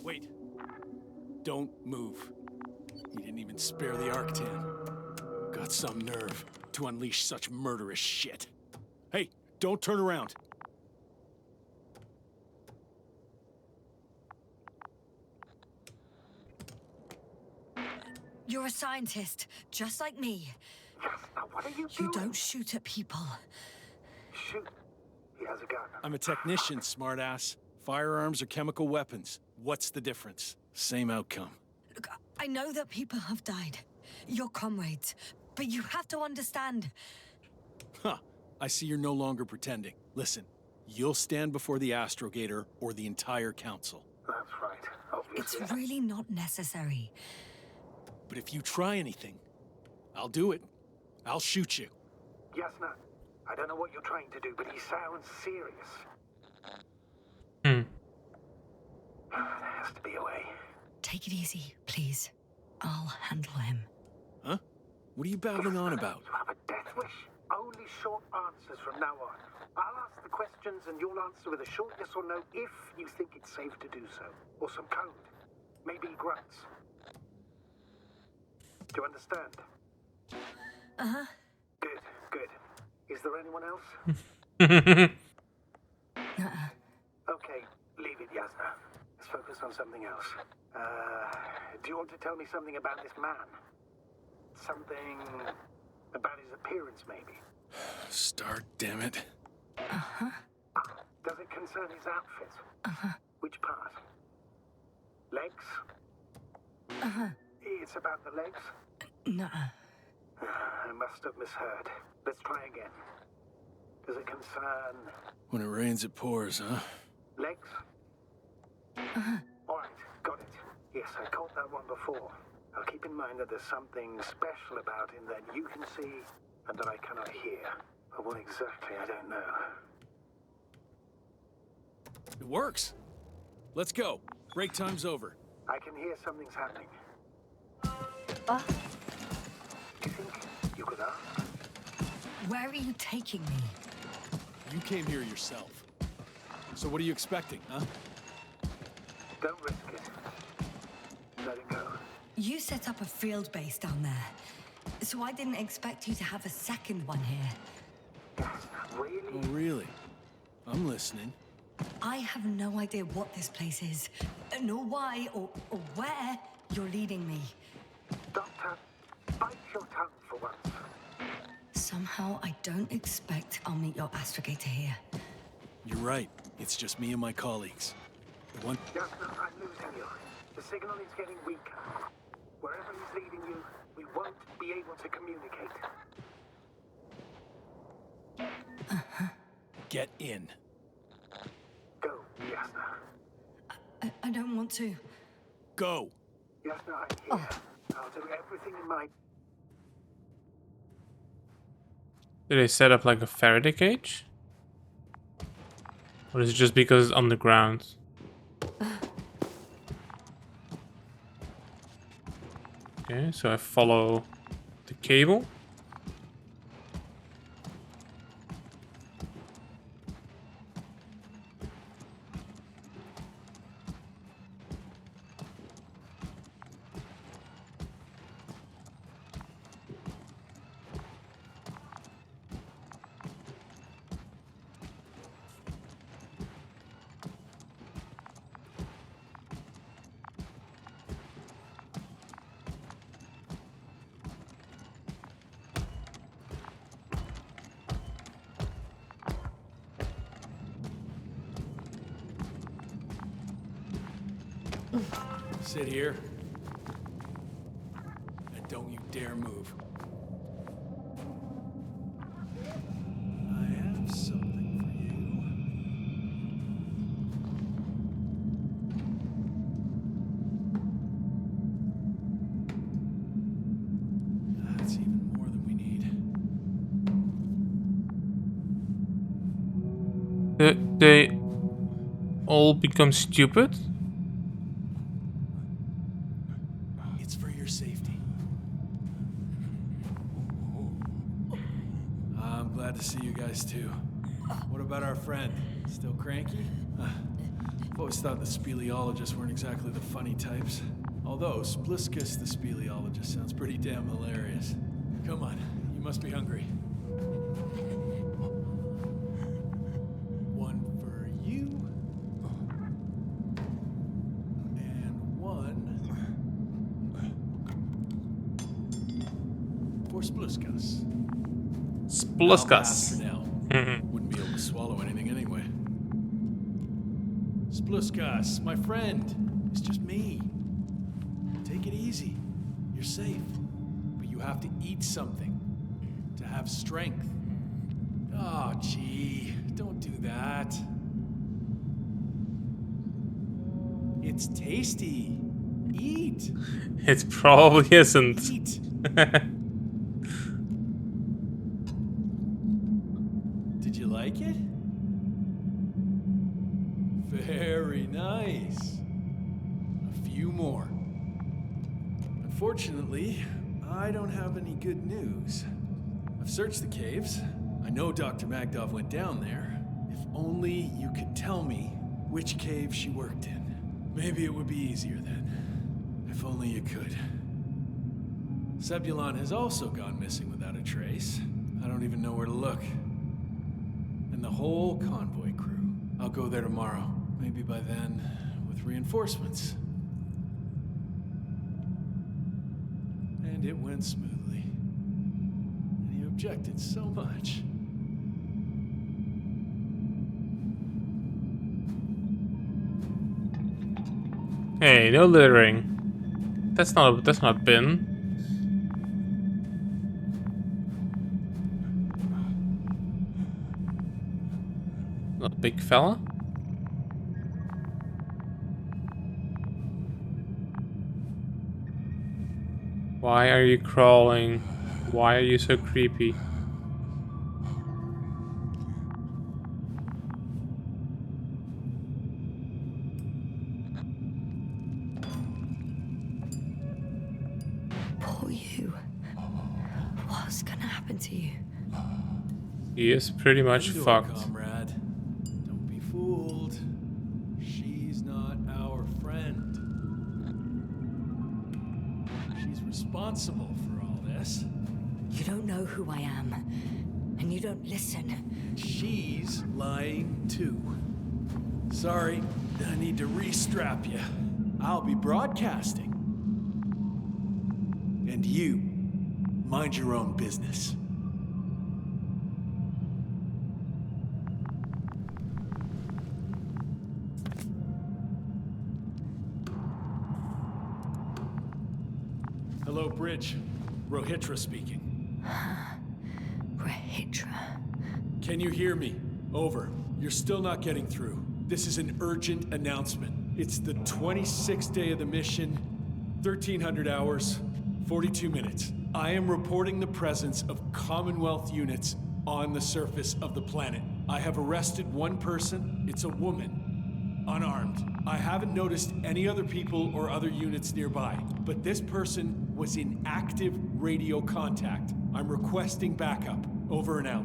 Wait. Don't move. He didn't even spare the Arctan. Got some nerve to unleash such murderous shit. Hey, don't turn around. You're a scientist, just like me. Now what are you You doing? don't shoot at people. Shoot. He has a gun. I'm a technician, smartass. Firearms are chemical weapons. What's the difference? Same outcome. Look, I know that people have died. Your comrades. But you have to understand. Huh. I see you're no longer pretending. Listen, you'll stand before the Astrogator or the entire council. That's right. It's Obviously. really not necessary. But if you try anything, I'll do it. I'll shoot you. Yasna, I don't know what you're trying to do, but he sounds serious. Hmm. There has to be a way. Take it easy, please. I'll handle him. Huh? What are you babbling on about? You have a death wish? Only short answers from now on. I'll ask the questions and you'll answer with a short yes or no if you think it's safe to do so. Or some code. Maybe grunts. Do you understand? Uh-huh. Good, good. Is there anyone else? Okay, leave it, Yasna. Let's focus on something else. Do you want to tell me something about this man? Something about his appearance, maybe? Start, damn it. Uh-huh. Does it concern his outfit? Uh-huh. Which part? Legs? Uh-huh. It's about the legs? Nuh-uh. I must have misheard. Let's try again. Does it concern When it rains, it pours, huh? legs? Uh-huh. All right, got it. Yes, I caught that one before. I'll keep in mind that there's something special about him that you can see and that I cannot hear. But what exactly, I don't know. It works. Let's go. Break time's over. I can hear something's happening. Uh, Do you think you could ask? where are you taking me? You came here yourself. So what are you expecting, huh? Don't risk it. Let it go. You set up a field base down there. So I didn't expect you to have a second one here. Yes, really? Oh, really? I'm listening. I have no idea what this place is, nor why or where you're leading me. Doctor, bite your tongue for once. Somehow I don't expect I'll meet your astrogator here. You're right. It's just me and my colleagues. The one... Yasna, I'm losing you. The signal is getting weaker. Wherever he's leading you, we won't be able to communicate. Get in. Go, Yasna. I don't want to. Go. Yasna, I'm here. I'll do everything in my... Did they set up like a Faraday cage? Or is it just because it's underground? Okay, so I follow the cable. Sit here. And don't you dare move. I have something for you. That's even more than we need. They all become stupid? It's for your safety. I'm glad to see you guys too. What about our friend? Still cranky? I've always thought the speleologists weren't exactly the funny types. Although, Spliskus the speleologist sounds pretty damn hilarious. Come on, you must be hungry. One for you. And one for Spliskus. Spluskas. For now. Wouldn't be able to swallow anything anyway. Spluskas, my friend. It's just me. Take it easy. You're safe. But you have to eat something to have strength. Oh, gee. Don't do that. It's tasty. Eat. It probably isn't. Eat. Did you like it? Very nice. A few more. Unfortunately, I don't have any good news. I've searched the caves. I know Dr. Magdov went down there. If only you could tell me which cave she worked in. Maybe it would be easier then. If only you could. Zebulon has also gone missing without a trace. I don't even know where to look. And the whole convoy crew. I'll go there tomorrow. Maybe by then, with reinforcements. And it went smoothly. And he objected so much. Hey, no littering. That's not bin. Not a big fella. Why are you crawling? Why are you so creepy? Poor you. What's gonna happen to you? He is pretty much Don't do it, fucked. comrade. Don't be fooled. She's not our friend. She's responsible for all this. You don't know who I am, and you don't listen. She's lying too. Sorry, I need to restrap you. I'll be broadcasting. And you, mind your own business. Hello, Bridge. Rohitra speaking. Rahitra. Can you hear me? Over. You're still not getting through. This is an urgent announcement. It's the 26th day of the mission, 1300 hours, 42 minutes. I am reporting the presence of Commonwealth units on the surface of the planet. I have arrested one person. It's a woman, unarmed. I haven't noticed any other people or other units nearby, but this person was in active radio contact. I'm requesting backup. Over and out.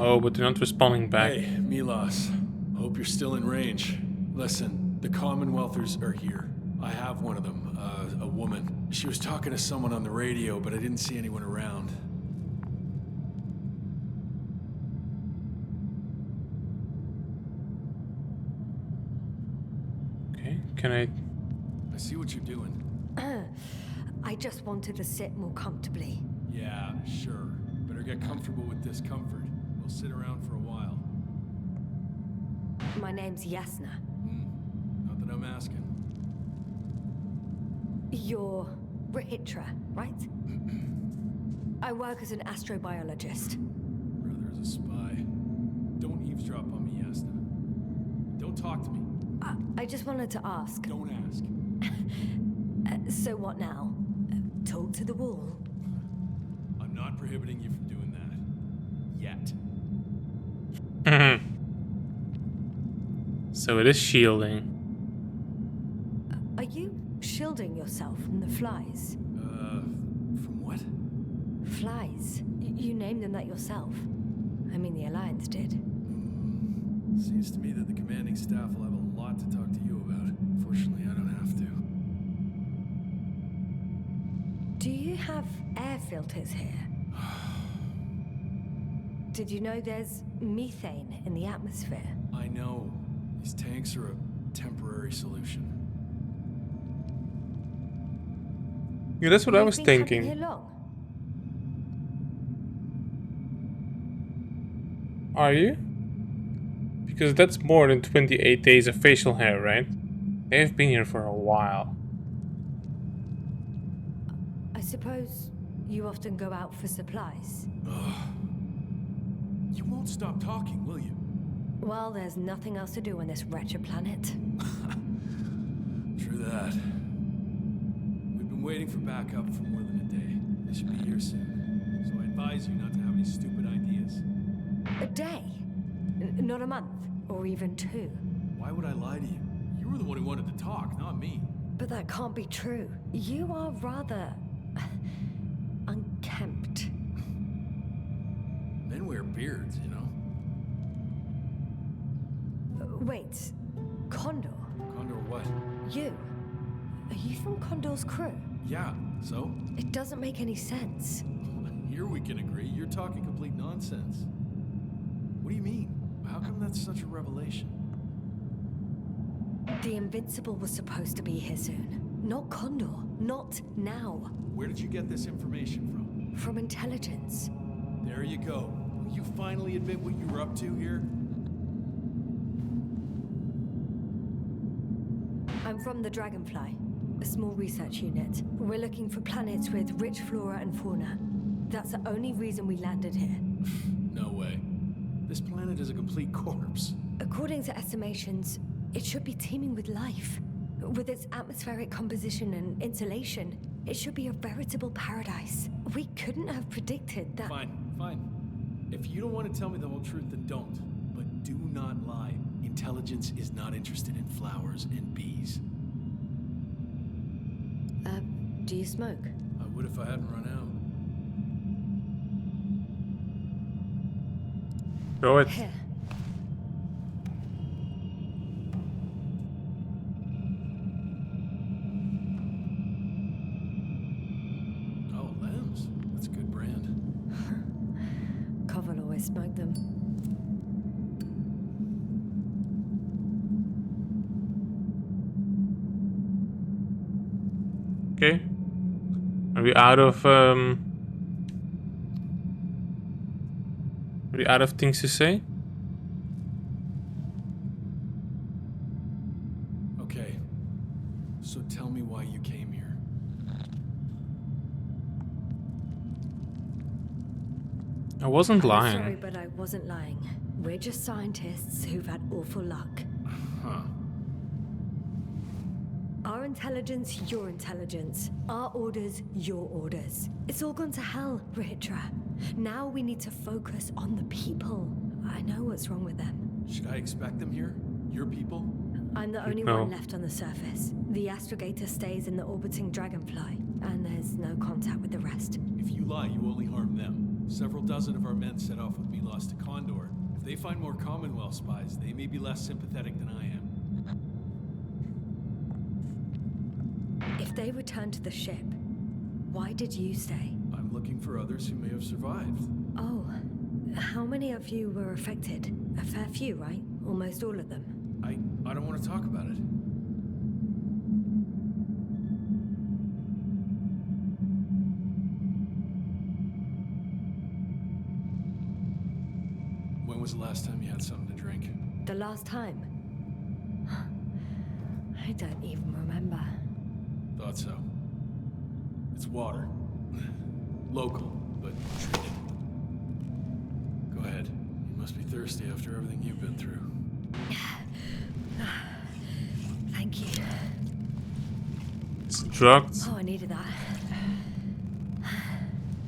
Oh, but they're not responding back. Hey, Milos. Hope you're still in range. Listen, the Commonwealthers are here. I have one of them, a woman. She was talking to someone on the radio, but I didn't see anyone around. Okay, can I... I see what you're doing. I just wanted to sit more comfortably. Yeah, sure. Better get comfortable with discomfort. We'll sit around for a while. My name's Yasna. Not that I'm asking. You're Rahitra, right? I work as an astrobiologist. Brother is a spy. Don't eavesdrop on me, Yasna. Don't talk to me. I just wanted to ask. Don't ask. So what now? Talk to the wall? I'm not prohibiting you from doing that. Yet. So it is shielding. Are you shielding yourself from the flies? From what? Flies? You named them that yourself. I mean, the Alliance did. Seems to me that the commanding staff will have a lot to talk to you about. Fortunately, I don't have to. Do you have air filters here? Did you know there's methane in the atmosphere? I know. These tanks are a temporary solution. Yeah, that's what I was You've been camping thinking. here long? Are you? Because that's more than 28 days of facial hair, right? They've been here for a while. I suppose you often go out for supplies. You won't stop talking, will you? Well, there's nothing else to do on this wretched planet. True that. We've been waiting for backup for more than a day. They should be here soon. So I advise you not to have any stupid ideas. A day? Not a month, or even 2. Why would I lie to you? You were the one who wanted to talk, not me. But that can't be true. You are rather unkempt. Men wear beards, you know? Wait, Condor? Condor what? You? Are you from Condor's crew? Yeah, so? It doesn't make any sense. Here we can agree. You're talking complete nonsense. What do you mean? How come that's such a revelation? The Invincible was supposed to be here soon. Not Condor. Not now. Where did you get this information from? From intelligence. There you go. Will you finally admit what you were up to here? I'm from the Dragonfly, a small research unit. We're looking for planets with rich flora and fauna. That's the only reason we landed here. No way. This planet is a complete corpse. According to estimations, it should be teeming with life. With its atmospheric composition and insulation, it should be a veritable paradise. We couldn't have predicted that. Fine, fine. If you don't want to tell me the whole truth, then don't. But do not lie. Intelligence is not interested in flowers and bees. Do you smoke? I would if I hadn't run out. Throw it. Here. Oh, Lambs. That's a good brand. Koval always smoked them. Okay. Are we out of things to say? Okay. So tell me why you came here. I wasn't lying. Sorry, but I wasn't lying. We're just scientists who've had awful luck. Huh. Our intelligence, your intelligence. Our orders, your orders. It's all gone to hell, Rahitra. Now we need to focus on the people. I know what's wrong with them. Should I expect them here? Your people? I'm the only No. one left on the surface. The astrogator stays in the orbiting dragonfly, and there's no contact with the rest. If you lie, you only harm them. Several dozen of our men set off with me lost to Condor. If they find more Commonwealth spies, they may be less sympathetic than I am. If they return to the ship, why did you stay? I'm looking for others who may have survived. Oh, how many of you were affected? A fair few, right? Almost all of them. I don't want to talk about it. When was the last time you had something to drink? The last time? I don't even remember. Thought so. It's water. Local, but treated. Go ahead. You must be thirsty after everything you've been through. Thank you. It's drugged. Oh, I needed that.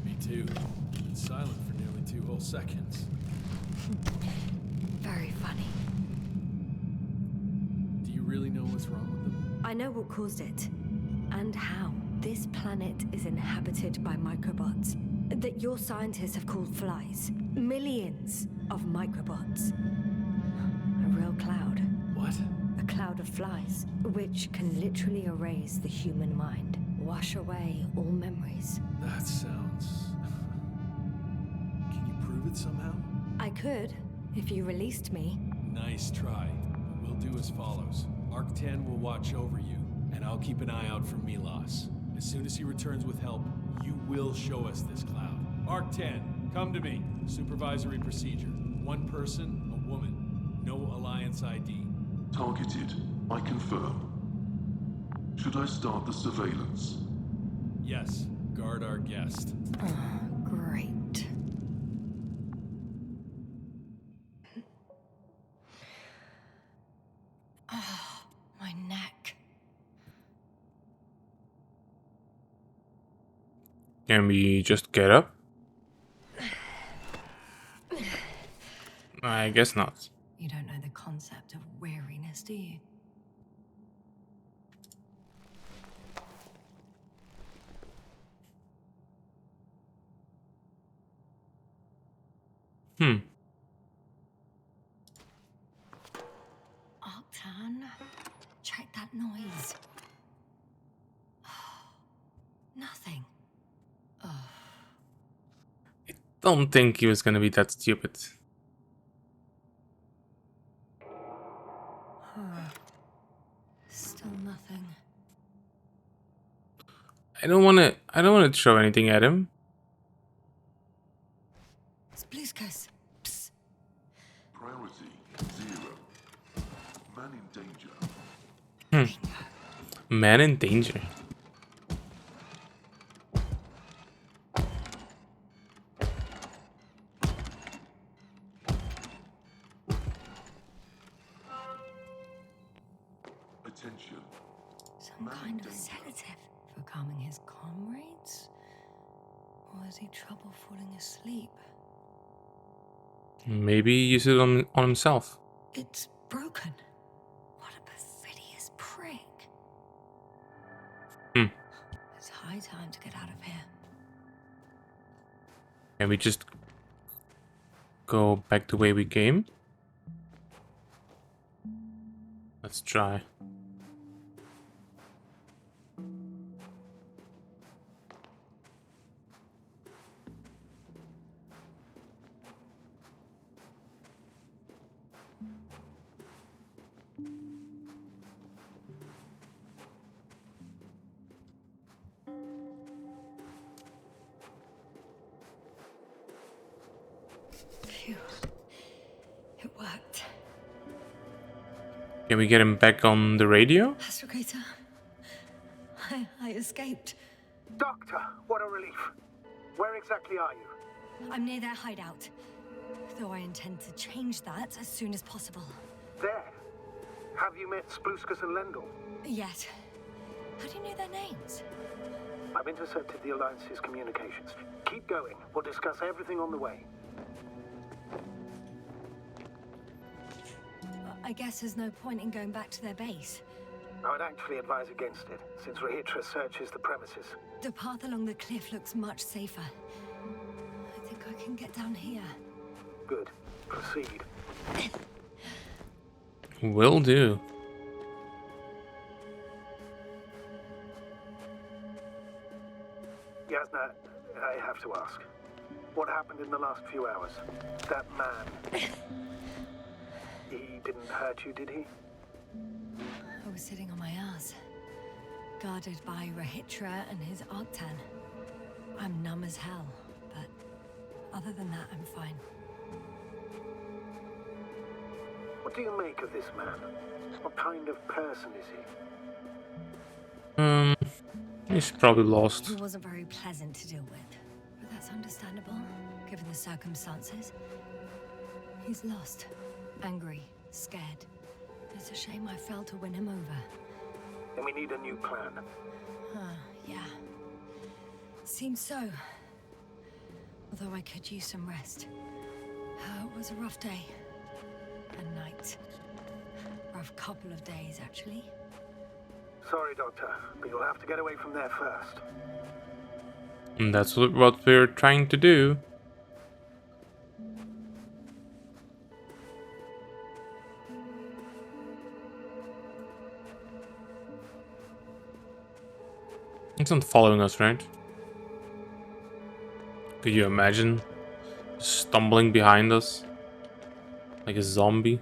Me too. Been silent for nearly 2 whole seconds. Very funny. Do you really know what's wrong with them? I know what caused it. And how. This planet is inhabited by microbots that your scientists have called flies. Millions of microbots. I cloud of flies, which can literally erase the human mind, wash away all memories. That sounds... Can you prove it somehow? I could, if you released me. Nice try. But we'll do as follows. Arc-10 will watch over you, and I'll keep an eye out for Milos. As soon as he returns with help, you will show us this cloud. Arc-10, come to me. Supervisory procedure. One person, a woman. No Alliance ID. Targeted. I confirm. Should I start the surveillance? Yes, guard our guest. Great. Oh, my neck. Can we just get up? I guess not. You don't know the concept of weariness, do you? Octan, check that noise. Nothing. Don't think he was gonna be that stupid. Still nothing. I don't wanna throw anything at him. Spluskas. Psst. Priority 0. Man in danger. Man in danger. Attention. Some kind of sedative for calming his comrades? Or has he trouble falling asleep? Maybe use it on himself. It's broken. What a perfidious prick. It's high time to get out of here. Can we just go back the way we came? Let's try. Phew. It worked. Can we get him back on the radio? Astrogator, I escaped. Doctor, what a relief. Where exactly are you? I'm near their hideout. Though I intend to change that as soon as possible. There. Have you met Spluskas and Lendl? Yet. How do you know their names? I've intercepted the Alliance's communications. Keep going. We'll discuss everything on the way. I guess there's no point in going back to their base. I would actually advise against it, since Rahitra searches the premises. The path along the cliff looks much safer. I think I can get down here. Good. Proceed. Will do. Yasna, I have to ask. What happened in the last few hours? That man... He didn't hurt you, did he? I was sitting on my ass, guarded by Rahitra and his Arctan. I'm numb as hell, but other than that, I'm fine. What do you make of this man? What kind of person is he? He's probably lost. He wasn't very pleasant to deal with, but that's understandable, given the circumstances. He's lost. Angry, scared. It's a shame I failed to win him over. And we need a new plan. Yeah. Seems so. Although I could use some rest. It was a rough day. And night. Rough couple of days, actually. Sorry, Doctor, but you'll have to get away from there first. And that's what we're trying to do. It's not following us, right? Could you imagine stumbling behind us like a zombie?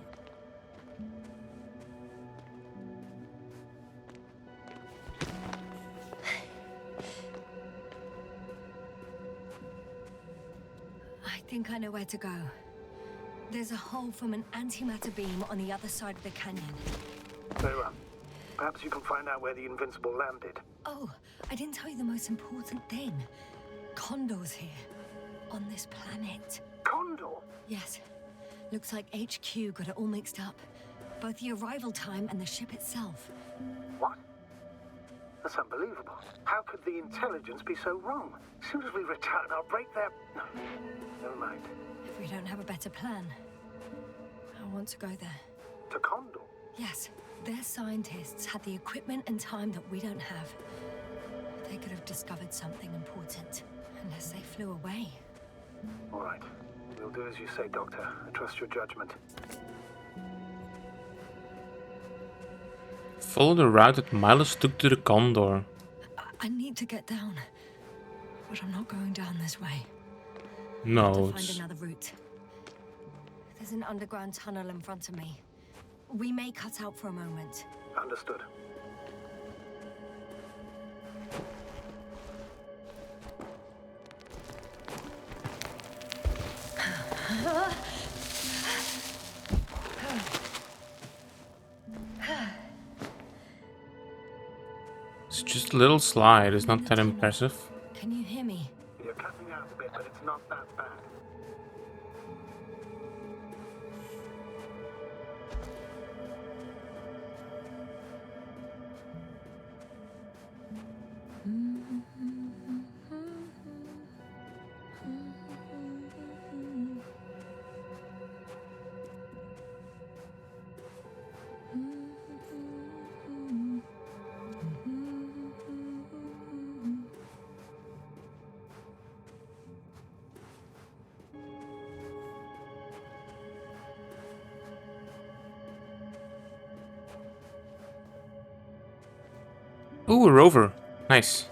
I think I know where to go. There's a hole from an antimatter beam on the other side of the canyon. Very well. Perhaps you can find out where the Invincible landed. Oh, I didn't tell you the most important thing. Condor's here. On this planet. Condor? Yes. Looks like HQ got it all mixed up. Both the arrival time and the ship itself. What? That's unbelievable. How could the intelligence be so wrong? As soon as we return, I'll break their... No, never mind. If we don't have a better plan, I want to go there. To Condor? Yes. Their scientists had the equipment and time that we don't have. They could have discovered something important, unless they flew away. All right. We'll do as you say, Doctor. I trust your judgment. Follow the route that Milos took to the Condor. I need to get down, but I'm not going down this way. No, To it's... find another route. There's an underground tunnel in front of me. We may cut out for a moment. Understood. It's just a little slide, it's not that impressive. Can you hear me? You're cutting out a bit, but it's not that bad. Ooh, a rover. Nice.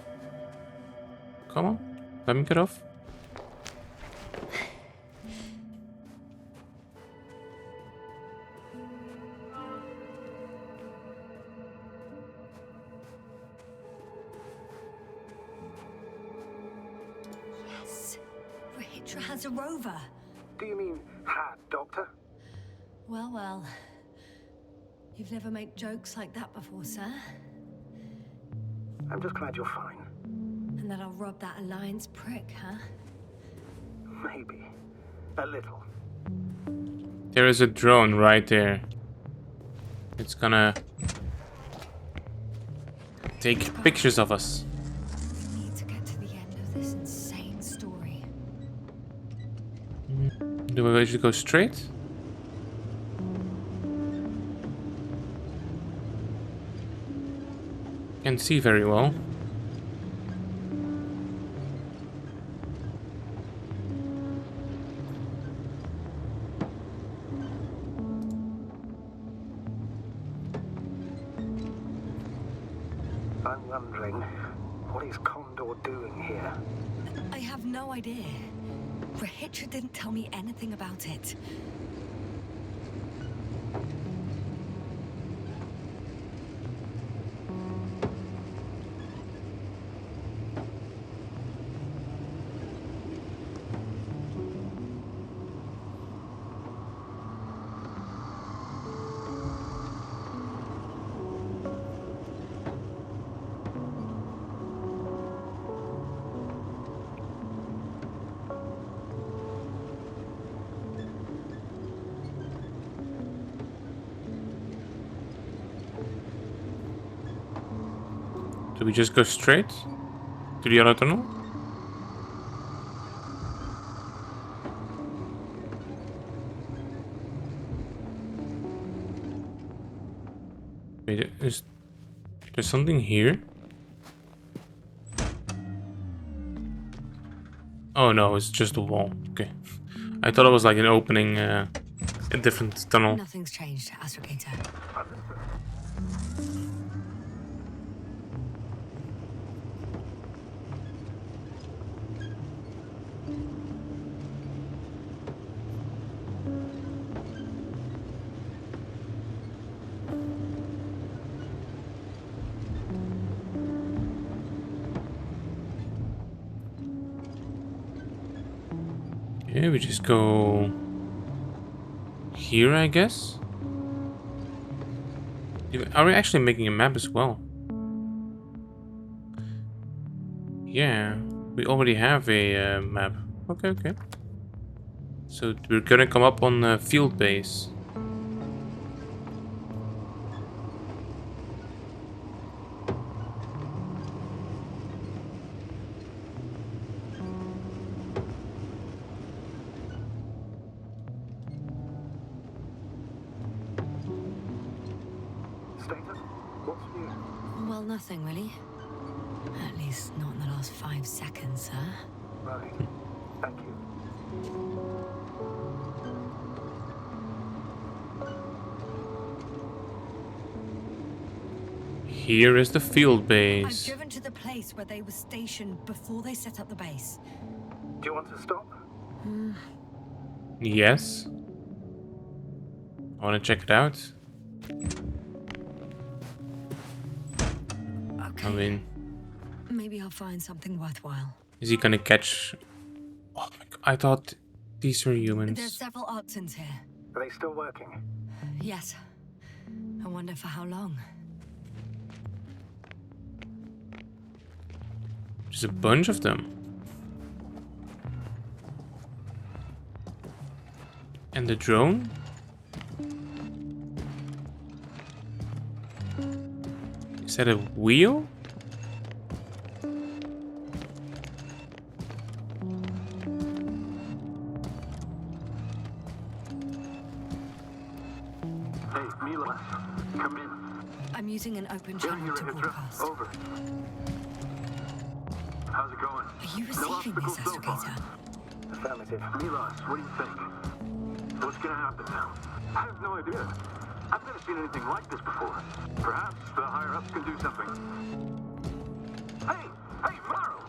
Come on, let me get off. Yes. Rahitra has a rover. Do you mean had, Doctor? Well, well. You've never made jokes like that before, sir. I'm just glad you're fine. And that I'll rob that Alliance prick, huh? Maybe. A little. There is a drone right there. It's gonna take pictures of us. We need to get to the end of this insane story. Do we should go straight? Can't see very well. I'm wondering, what is Condor doing here? I have no idea. Rahitra didn't tell me anything about it. Do we just go straight to the other tunnel? Wait, is there's something here? Oh no, it's just a wall. Okay. I thought it was like an opening, a different tunnel. Nothing's changed, Astrogator. Okay, we just go here, I guess. Are we actually making a map as well? Yeah, we already have a map. Okay, okay. So we're gonna come up on field base. Status? What's new? Well, nothing really. At least not in the last 5 seconds, sir. Right. Thank you. Here is the field I've base. driven to the place where they were stationed before they set up the base. Do you want to stop? Yes. I want to check it out. Okay. I mean, Maybe I'll find something worthwhile. is he gonna catch? Oh my god! I thought these were humans. There's several Artsons here. Are they still working? Yes. I wonder for how long. There's a bunch of them. And the drone? Is that a wheel? Hey, Mila, come in. I'm using an open channel to broadcast. Over. How's it going? Are you receiving this, Astrogator? Affirmative. Milos, what do you think? What's gonna happen now? I have no idea. I've never seen anything like this before. Perhaps the higher-ups can do something. Hey! Hey, Morrow!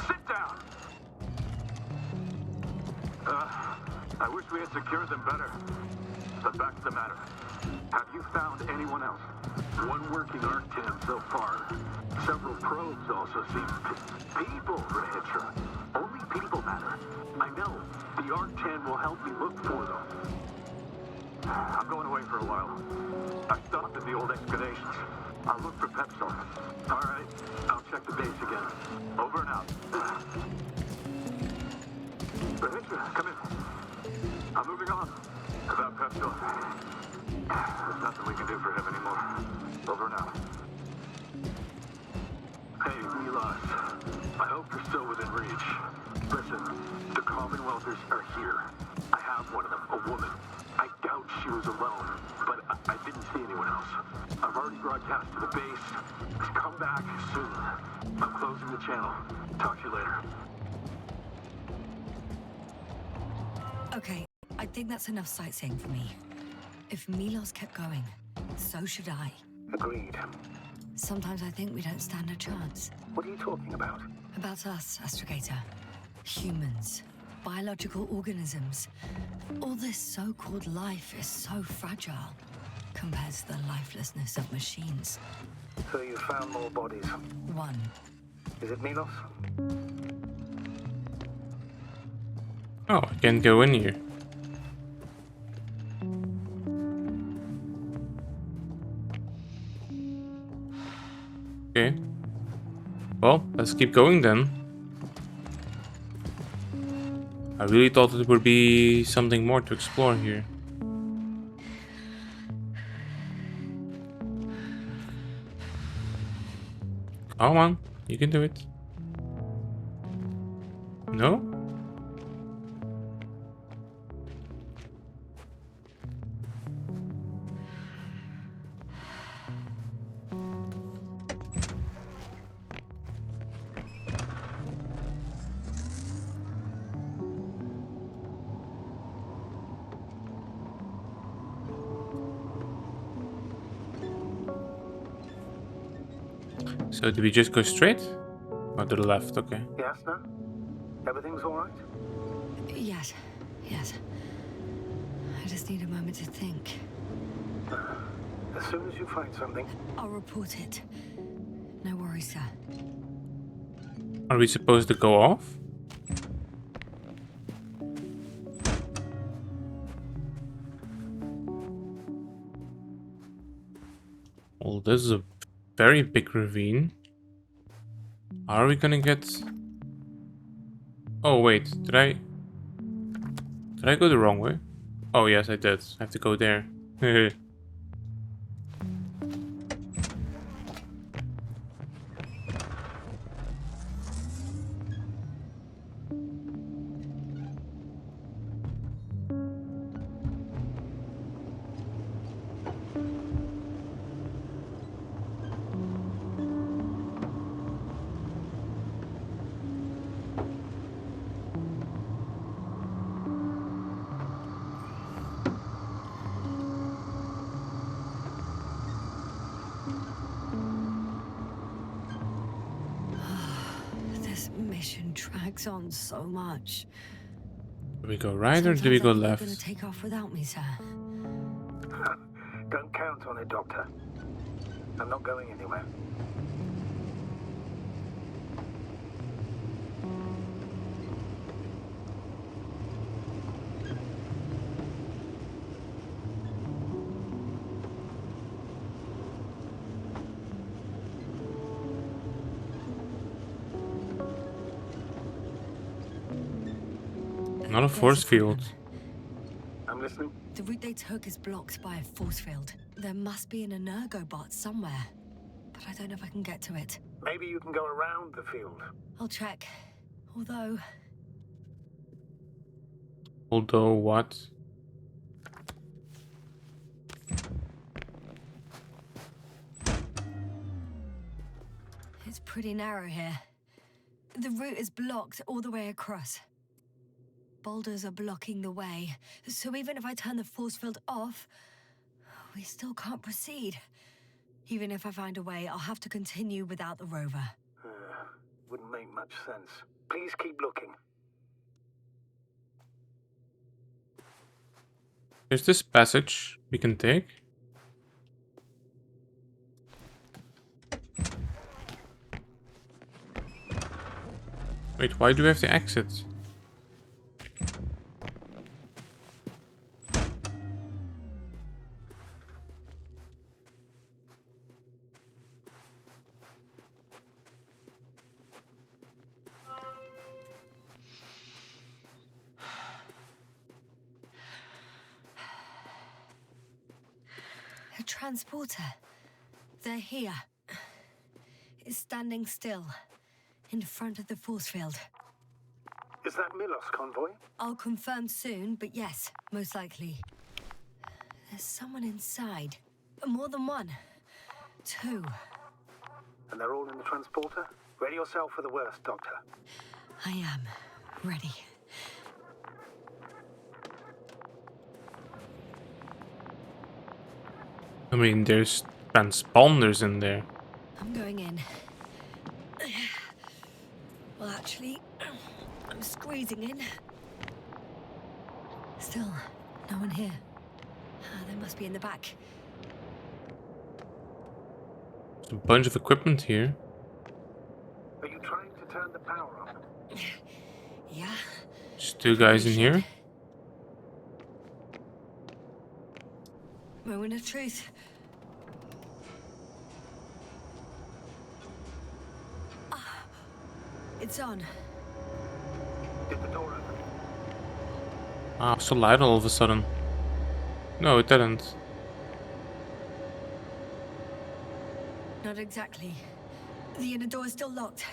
Sit down! I wish we had secured them better. But back to the matter. Have you found anyone else? One working Arctan so far. Several probes also seem... People, Rahitra. Only people matter. I know. The Arctan will help me look for them. I'm going away for a while. I stopped at the old excavations. I'll look for Pepsol. All right. I'll check the base again. Over and out. Rahitra, come in. I'm moving on. About Pepsol. There's nothing we can do for him anymore. Over and out. Hey, Milos. I hope you're still within reach. Listen, the Commonwealthers are here. I have one of them, a woman. I doubt she was alone, but I didn't see anyone else. I've already broadcast to the base. Come back soon. I'm closing the channel. Talk to you later. Okay, I think that's enough sightseeing for me. If Milos kept going, so should I. Agreed. Sometimes I think we don't stand a chance. What are you talking about? About us, Astrogator. Humans. Biological organisms. All this so-called life is so fragile compared to the lifelessness of machines. So you found more bodies. One. Is it Milos? Oh, I can't go in here. Okay. Well, let's keep going then. I really thought there would be something more to explore here. Come on, you can do it. No? So do we just go straight? Or to the left, okay. Yes, no? Everything's all right? Yes, yes. I just need a moment to think. As soon as you find something. I'll report it. No worries, sir. Are we supposed to go off? Well, this is a very big ravine. Are we gonna get... Oh wait, did I go the wrong way? Oh yes, I did. I have to go there. This mission drags on so much. Do we go right or do we go left? You're gonna take off without me, sir. Don't count on it, Doctor. I'm not going anywhere. Not a force field. I'm listening. The route they took is blocked by a force field. There must be an energobot somewhere, but I don't know if I can get to it. Maybe you can go around the field. I'll check. Although, Although what? it's pretty narrow here. The route is blocked all the way across. Boulders are blocking the way, so even if I turn the force field off, we still can't proceed. Even if I find a way, I'll have to continue without the rover. Wouldn't make much sense. Please keep looking. There's this passage we can take. Wait, why do we have to exit? A transporter. They're here. It's standing still, in front of the force field. Is that Milos convoy? I'll confirm soon, but yes, most likely. There's someone inside. More than one. Two. And they're all in the transporter? Ready yourself for the worst, Doctor. I am ready. I mean, there's transponders in there. I'm going in. Well, actually, I'm squeezing in. Still, no one here. They must be in the back. There's a bunch of equipment here. Are you trying to turn the power on? Yeah. Just two guys in here. Moment of truth. Ah, it's on. Did the door open? Ah, so light all of a sudden. No, it didn't. Not exactly. The inner door is still locked,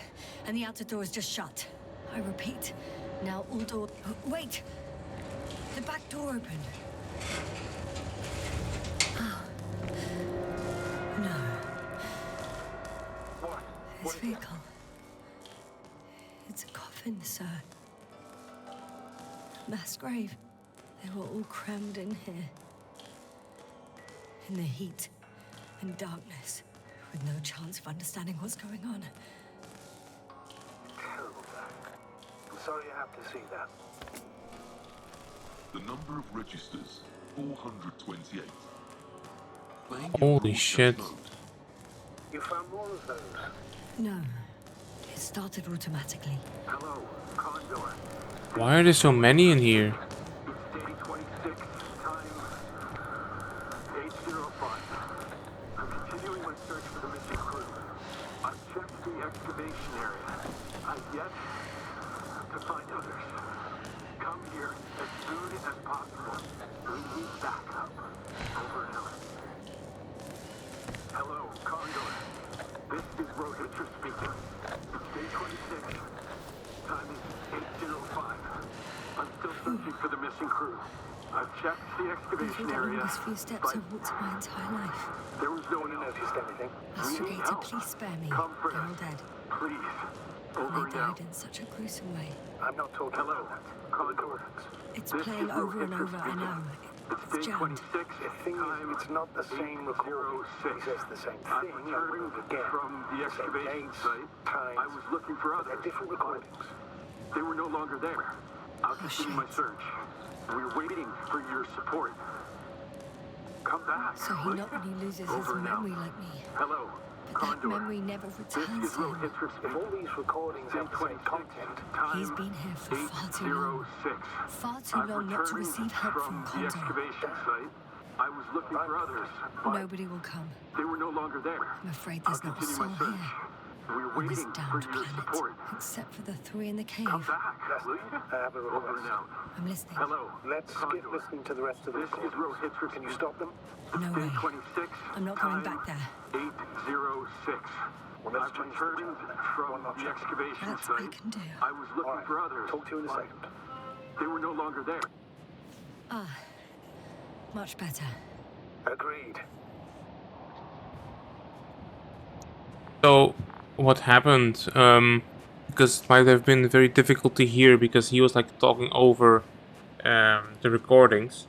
and the outer door is just shut. I repeat, now all doors... Wait! The back door opened. Oh. No. What? This vehicle. It's a coffin, sir. Mass grave. They were all crammed in here. In the heat and darkness, with no chance of understanding what's going on. Terrible. I'm sorry you have to see that. The number of registers, 428. Playing your Holy broadcast shit. mode. You found more of those? No. It started automatically. Hello, Condor. Why are there so many in here? It's day 26, time 8:05. I'm continuing my search for the missing crew. I've checked the excavation area. I've yet to find others. Come here as soon as possible. We need backup. Over and out. Hello, Condor. This is Rohitra speaking. It's day 26. Time is 8:05. I'm still searching for the missing crew. I've checked the I excavation thought the area. longest few steps I've walked my entire life. There was no one who noticed anything. Astrogator, please spare me. Come They're all first. dead. Please. And Over they and out. died in such a gruesome way. I'm not talking Hello, about that. Condor. It's This playing is over and Rohitra over, I speaking. know. It's It's day jammed. 26. The thing is, it's not the same recording. He says the same I'm thing. returning Again. from the excavation dates, site. times, I was looking for but others. they're different recordings. They were no longer there. I'll continue my shit. search. We're waiting for your support. Come back. So he not only loses his Over and out. memory like me, Hello, but that Condor. memory never This returns is to him. Rohitra If speaking. all these recordings have the same content, He's been here for far too long. 8:06. Far too I'm long not to returning receive help from the Condor. excavation site. I was looking for others, but Nobody will come. they were no longer there. I'm afraid I'll there's not a continue soul my search. here We're on this waiting for damned your support. planet, except for the three in the cave. Come back, will you? I have a Over and request. out. I'm listening. Hello, Let's skip Condor. listening to the rest of the This is recordings. Rohitra. Can you stop them? No Day way. 26. I'm not going time back there. 8:06. Well, let's I've change the returned channel then. from One notch the up. excavation That's what I site. can do. I was looking All right. for others. Talk to you in a but second. They were no longer there. Ah, much better. Agreed. So, what happened? Because it might have been very difficult to hear because he was like talking over the recordings.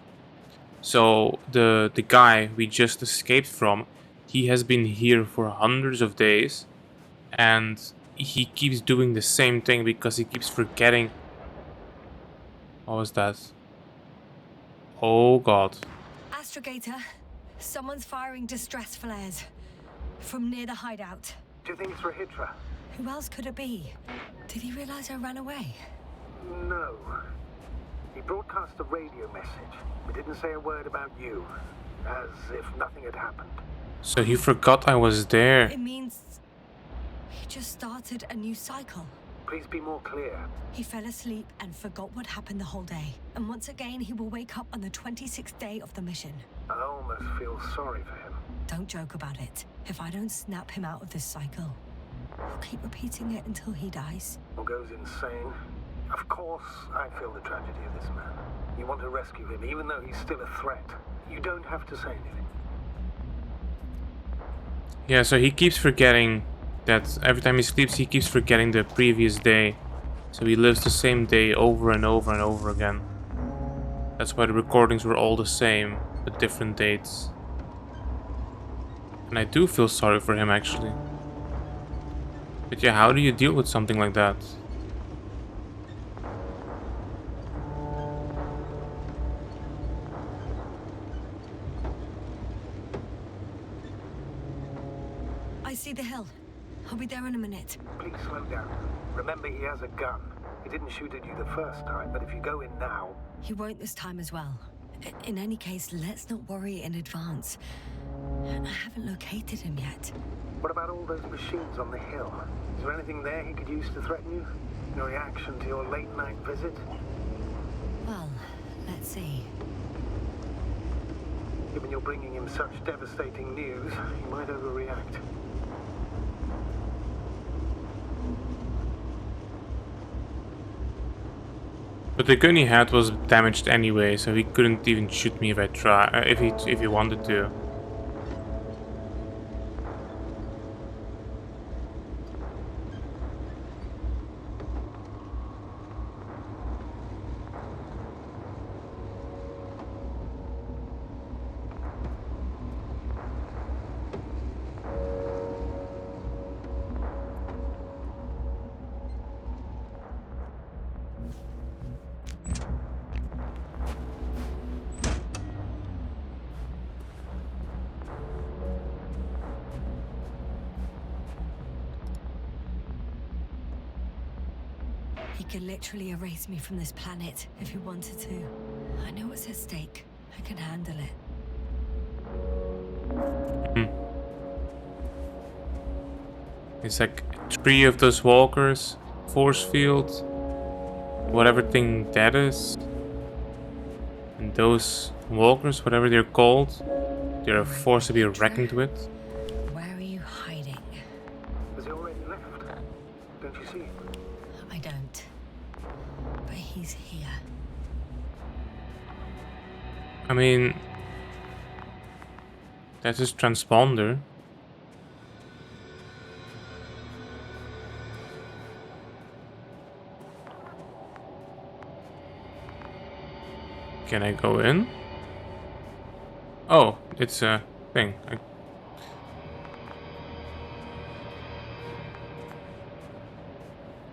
So the guy we just escaped from, he has been here for hundreds of days, and he keeps doing the same thing because he keeps forgetting. What was that? Oh God. Astrogator, someone's firing distress flares from near the hideout. Do you think it's Rohitra? Who else could it be? Did he realize I ran away? No. He broadcast a radio message. He didn't say a word about you, as if nothing had happened. So he forgot I was there. It means he just started a new cycle. Please be more clear. He fell asleep and forgot what happened the whole day. And once again, he will wake up on the 26th day of the mission. I almost feel sorry for him. Don't joke about it. If I don't snap him out of this cycle, he'll keep repeating it until he dies. Or goes insane. Of course, I feel the tragedy of this man. You want to rescue him, even though he's still a threat. You don't have to say anything. Yeah, so he keeps forgetting that every time he sleeps, he keeps forgetting the previous day. So he lives the same day over and over and over again. That's why the recordings were all the same, but different dates. And I do feel sorry for him, actually. But yeah, how do you deal with something like that? I see the hill. I'll be there in a minute. Please slow down. Remember, he has a gun. He didn't shoot at you the first time, but if you go in now... He won't this time as well. In any case, let's not worry in advance. I haven't located him yet. What about all those machines on the hill? Is there anything there he could use to threaten you? No reaction to your late-night visit? Well, let's see. Given you're bringing him such devastating news, he might overreact. But the gun he had was damaged anyway, so he couldn't even shoot me if I try, if he wanted to. He could literally erase me from this planet if he wanted to. I know what's at stake. I can handle it. It's like 3 of those walkers, force field, whatever thing that is. And those walkers, whatever they're called, they're a force to be reckoned with. Where are you hiding? Has he already left? Don't you see him? I don't. But he's here. I mean, that's his transponder. Can I go in? Oh, it's a thing.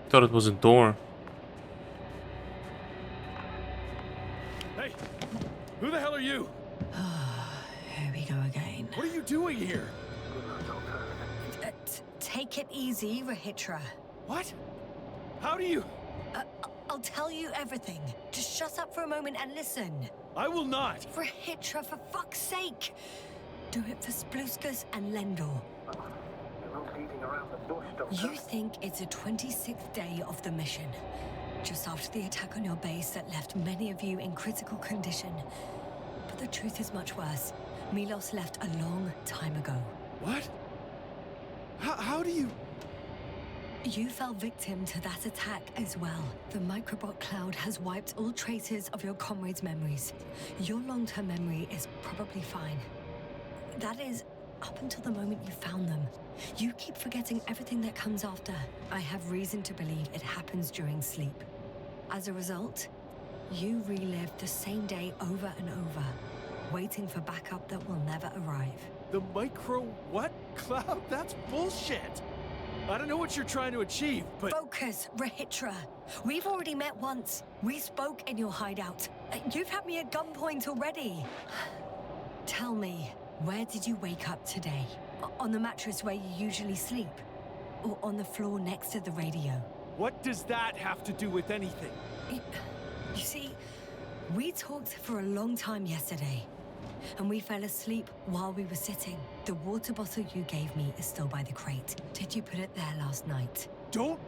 Thought it was a door. Hey, who the hell are you? Here we go again. What are you doing here? Take it easy, Rahitra. What? How do you? I'll tell you everything. Just shut up for a moment and listen. I will not. Rahitra, for fuck's sake! Do it for Spluskus and Lendor. You're not beating around the bush, Doctor. You think it's the 26th day of the mission, just after the attack on your base that left many of you in critical condition. But the truth is much worse. Milos left a long time ago. What? How do you... You fell victim to that attack as well. The microbot cloud has wiped all traces of your comrades' memories. Your long-term memory is probably fine. That is, up until the moment you found them. You keep forgetting everything that comes after. I have reason to believe it happens during sleep. As a result, you relive the same day over and over, waiting for backup that will never arrive. The micro what? Cloud? That's bullshit! I don't know what you're trying to achieve, but... Focus, Rahitra. We've already met once. We spoke in your hideout. You've had me at gunpoint already. Tell me, where did you wake up today? On the mattress where you usually sleep? Or on the floor next to the radio? What does that have to do with anything? You see, we talked for a long time yesterday. And we fell asleep while we were sitting. The water bottle you gave me is still by the crate. Did you put it there last night? Don't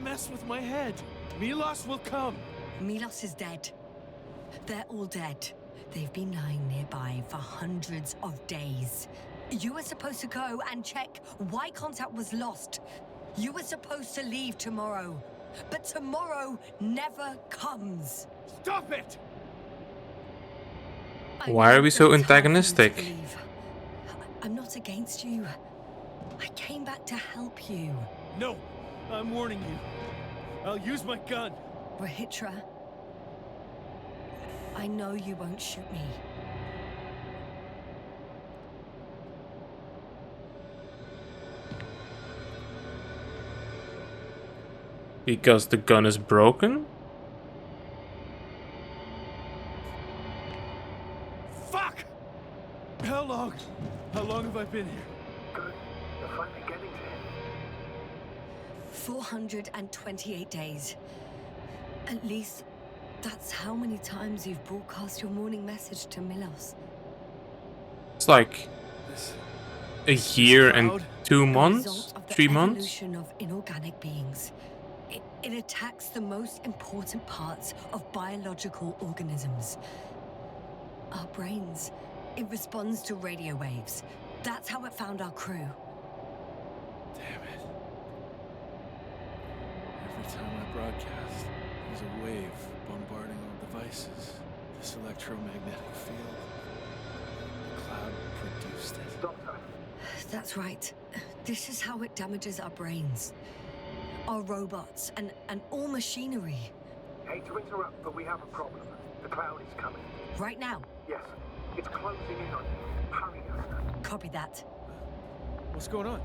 mess with my head. Milos will come. Milos is dead. They're all dead. They've been lying nearby for hundreds of days. You were supposed to go and check why contact was lost. You were supposed to leave tomorrow. But tomorrow never comes. Stop it! Why are we so antagonistic? I'm not against you. I came back to help you. No, I'm warning you. I'll use my gun. Rahitra, I know you won't shoot me. Because the gun is broken? Fuck! How long have I been here? Good. You're finally getting to him. 428 days. At least that's how many times you've broadcast your morning message to Milos. It's like This a year and cloud? 2 The months? result of the 3 months? evolution of inorganic beings. It attacks the most important parts of biological organisms. Our brains. It responds to radio waves. That's how it found our crew. Damn it. Every time I broadcast, there's a wave bombarding all devices. This electromagnetic field. The cloud produced it. Doctor, That's right. This is how it damages our brains. Our robots and all machinery. hate to interrupt, but we have a problem. The cloud is coming. Right now. Yes, it's closing in on you. Hurry, Yasna. Copy that. What's going on?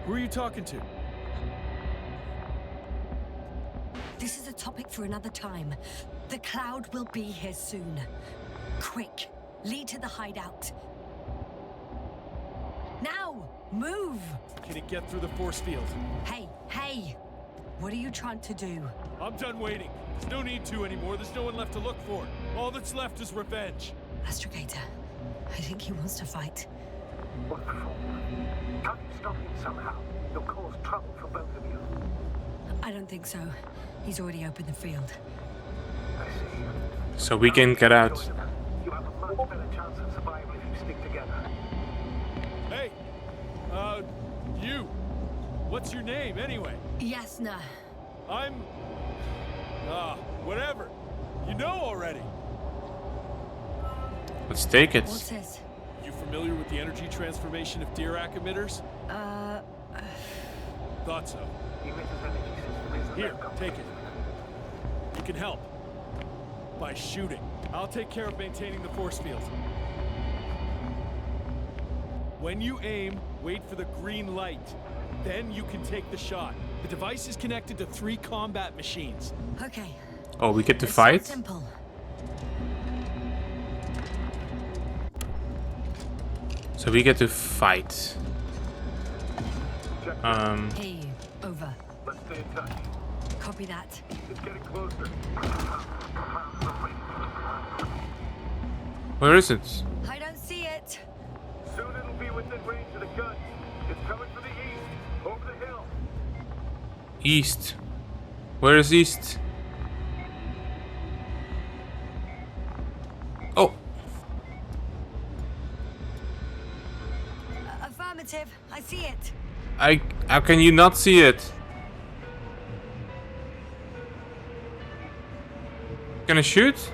Who are you talking to? This is a topic for another time. The cloud will be here soon. Quick, lead to the hideout. Now, move! Can it get through the force field? Hey! What are you trying to do? I'm done waiting. There's no need to anymore. There's no one left to look for. All that's left is revenge. Astrogator, I think he wants to fight. What for? Can't you stop him somehow? It'll cause trouble for both of you. I don't think so. He's already opened the field. I see. So we can get out. You have a much better chance of survival if you stick together. Hey, you. What's your name anyway? Yasna. I'm... whatever. You know already. Let's take it. What's this? You familiar with the energy transformation of Dirac emitters? Thought so. The emitter's energy system is Here, take it. You can help. By shooting. I'll take care of maintaining the force field. When you aim, wait for the green light. Then you can take the shot. The device is connected to 3 combat machines. Okay. Oh, we get to It's fight? so simple. So we get to fight. Hear you. Over. Let's stay in touch. Copy that. It's getting closer. Where is it? I don't see it. Soon it'll be within range of the guns. It's coming from the east, over the hill. East. Where is east? Oh, Affirmative. I see it. how can you not see it? Can I shoot?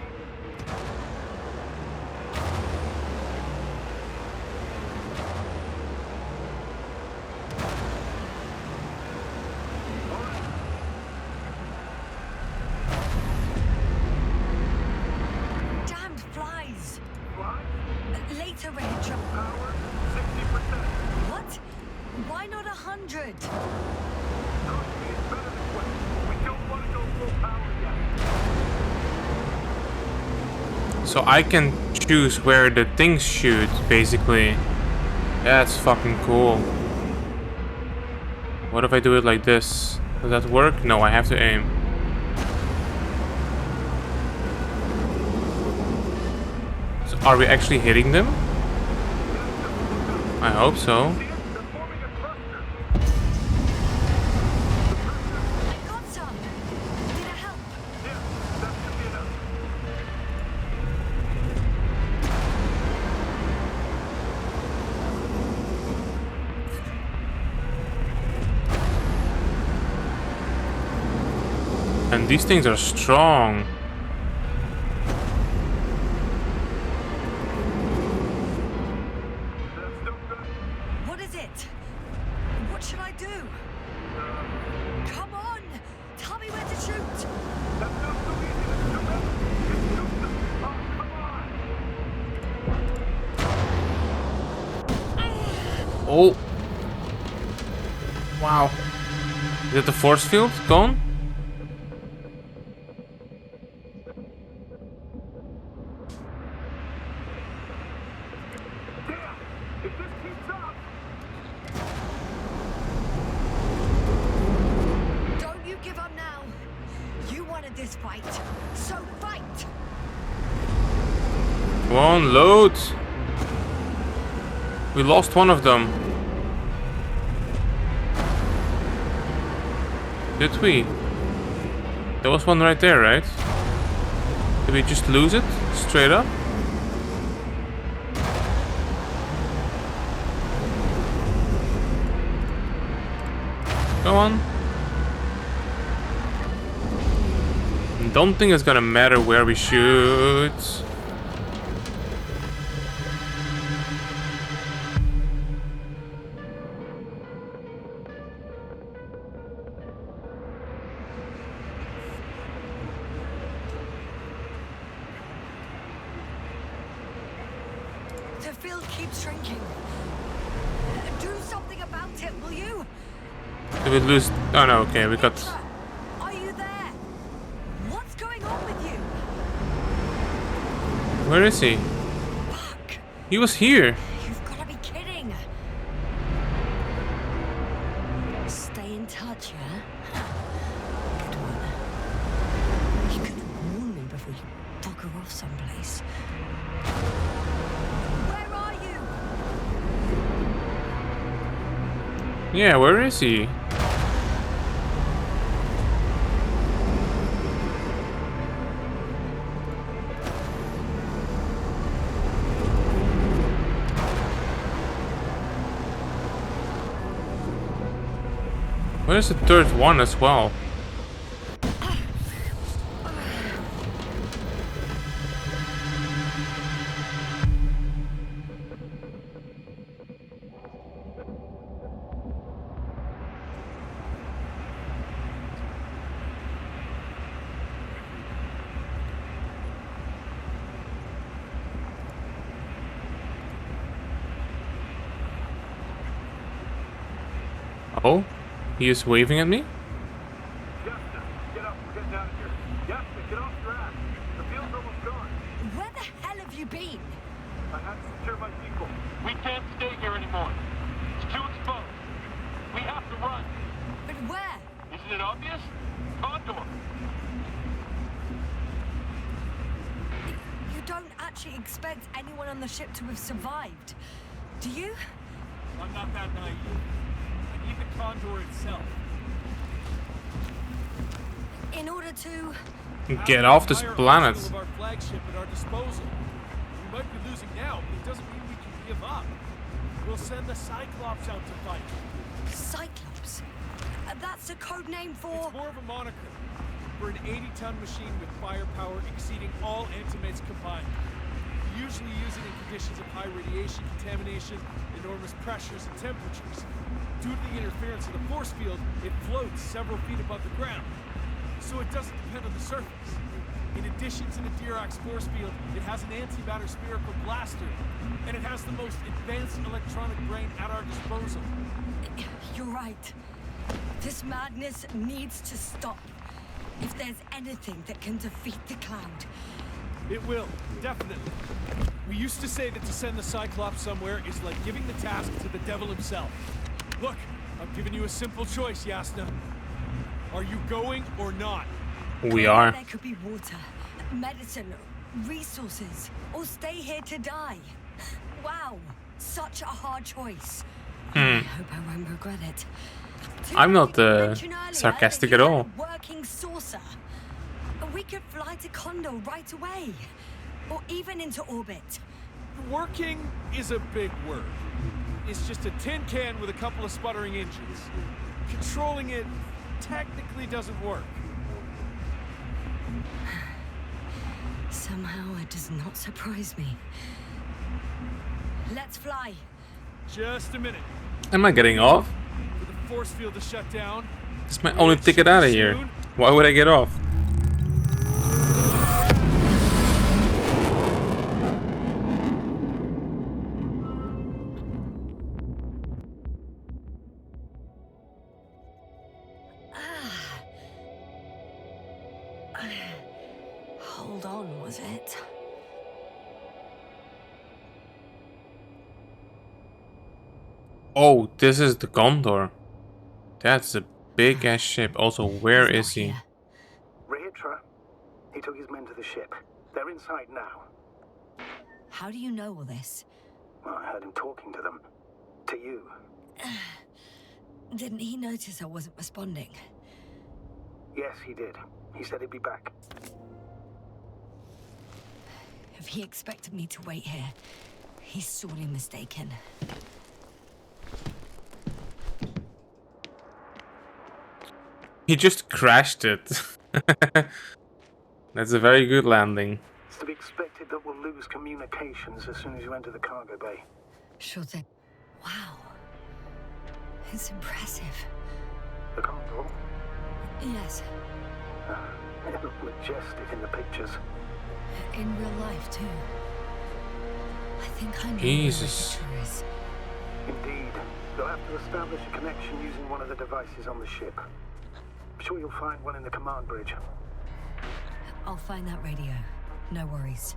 Damned flies. Fly? Later, Rachel. Power? 60%. What? Why not 100? Trust me, it's better this way. We don't want to go full power yet. So I can choose where the things shoot, basically. That's fucking cool. What if I do it like this? Does that work? No, I have to aim. So are we actually hitting them? I hope so. They're forming a cluster. I got some. Did it help? Yeah, that should be enough. And these things are strong. That's no good. What is it? What should I do? Come on! Tell me where to shoot! That's not so easy to do. Just shoot them. Oh, come on. Oh. Wow. Is it the force field gone? Damn! If this keeps up, Don't you give up now! You wanted this fight, so fight! Come on, load. We lost one of them. Did we? There was one right there, right? Did we just lose it? Straight up? Go on. Don't think it's gonna matter where we shoot. The field keeps shrinking. Do something about it, will you? Did we lose? Oh no, okay, we got... Petra, are you there? What's going on with you? Where is he? Fuck! He was here. You've got to be kidding! Stay in touch, yeah? Good one. You could have warned me before you bugger off someplace. Where are you? Yeah, where is he? Where's the third one as well? Oh, he is waving at me? Yasna, get up. We're getting out of here. Yasna, get off your ass. The field's almost gone. Where the hell have you been? I had to secure my people. We can't stay here anymore. It's too exposed. We have to run. But where? Isn't it obvious? Condor. You don't actually expect anyone on the ship to have survived, do you? I'm not that naive. I need the Condor itself. In order to... Get off this Entire planet. arsenal of our flagship at our disposal. We might be losing now, but it doesn't mean we can give up. We'll send the Cyclops out to fight. Cyclops? That's a code name for... It's more of a moniker for an 80-ton machine with firepower exceeding all antimates combined. We usually use it in conditions of high radiation contamination, enormous pressures and temperatures. Due to the interference of the force field, it floats several feet above the ground, so it doesn't depend on the surface. In addition to the Dirac force field, it has an antimatter spherical blaster, and it has the most advanced electronic brain at our disposal. You're right. This madness needs to stop. If there's anything that can defeat the Cloud. It will, definitely. We used to say that to send the Cyclops somewhere is like giving the task to the devil himself. Look, I'm giving you a simple choice, Yasna. Are you going or not? We are. There could be water, medicine, resources, or stay here to die. Wow, such a hard choice. I hope I won't regret it. I'm not You mentioned earlier sarcastic that at you all. had a working saucer. We could fly to Condor right away, or even into orbit. Working is a big word. It's just a tin can with a couple of sputtering engines. Controlling it technically doesn't work. Somehow it does not surprise me. Let's fly. Just a minute. Am I getting off? For the force field to shut down. This is my only ticket out of here. Why would I get off? Hold on, was it? Oh, this is the Condor. That's a big ass ship. Also, where He's is not he? here. Rahitra, he took his men to the ship. They're inside now. How do you know all this? Well, I heard him talking to them. To you. Didn't he notice I wasn't responding? Yes, he did. He said he'd be back. If he expected me to wait here, he's sorely mistaken. He just crashed it. That's a very good landing. It's to be expected that we'll lose communications as soon as you enter the cargo bay. Sure thing. Wow. It's impressive. The Condor? Yes, It looked majestic in the pictures. in real life too. I think I know Jesus. where Rahitra is. Indeed. You'll have to establish a connection using one of the devices on the ship. I'm sure you'll find one in the command bridge. I'll find that radio. No worries.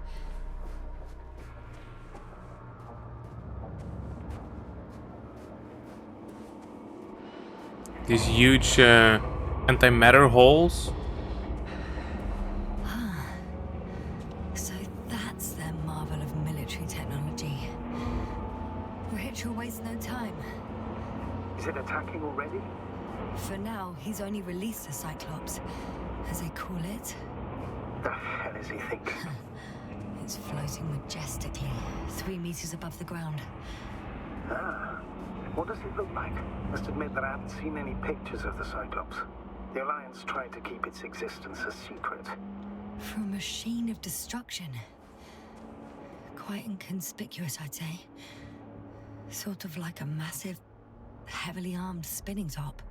These huge antimatter holes. So that's their marvel of military technology. Rahitra wastes no time. Is it attacking already? For now, he's only released the Cyclops, as they call it. The hell is he thinking? It's floating majestically, 3 meters above the ground. Ah, what does it look like? Must admit that I haven't seen any pictures of the Cyclops. The Alliance tried to keep its existence a secret. For a machine of destruction. Quite inconspicuous, I'd say. Sort of like a massive, heavily armed spinning top.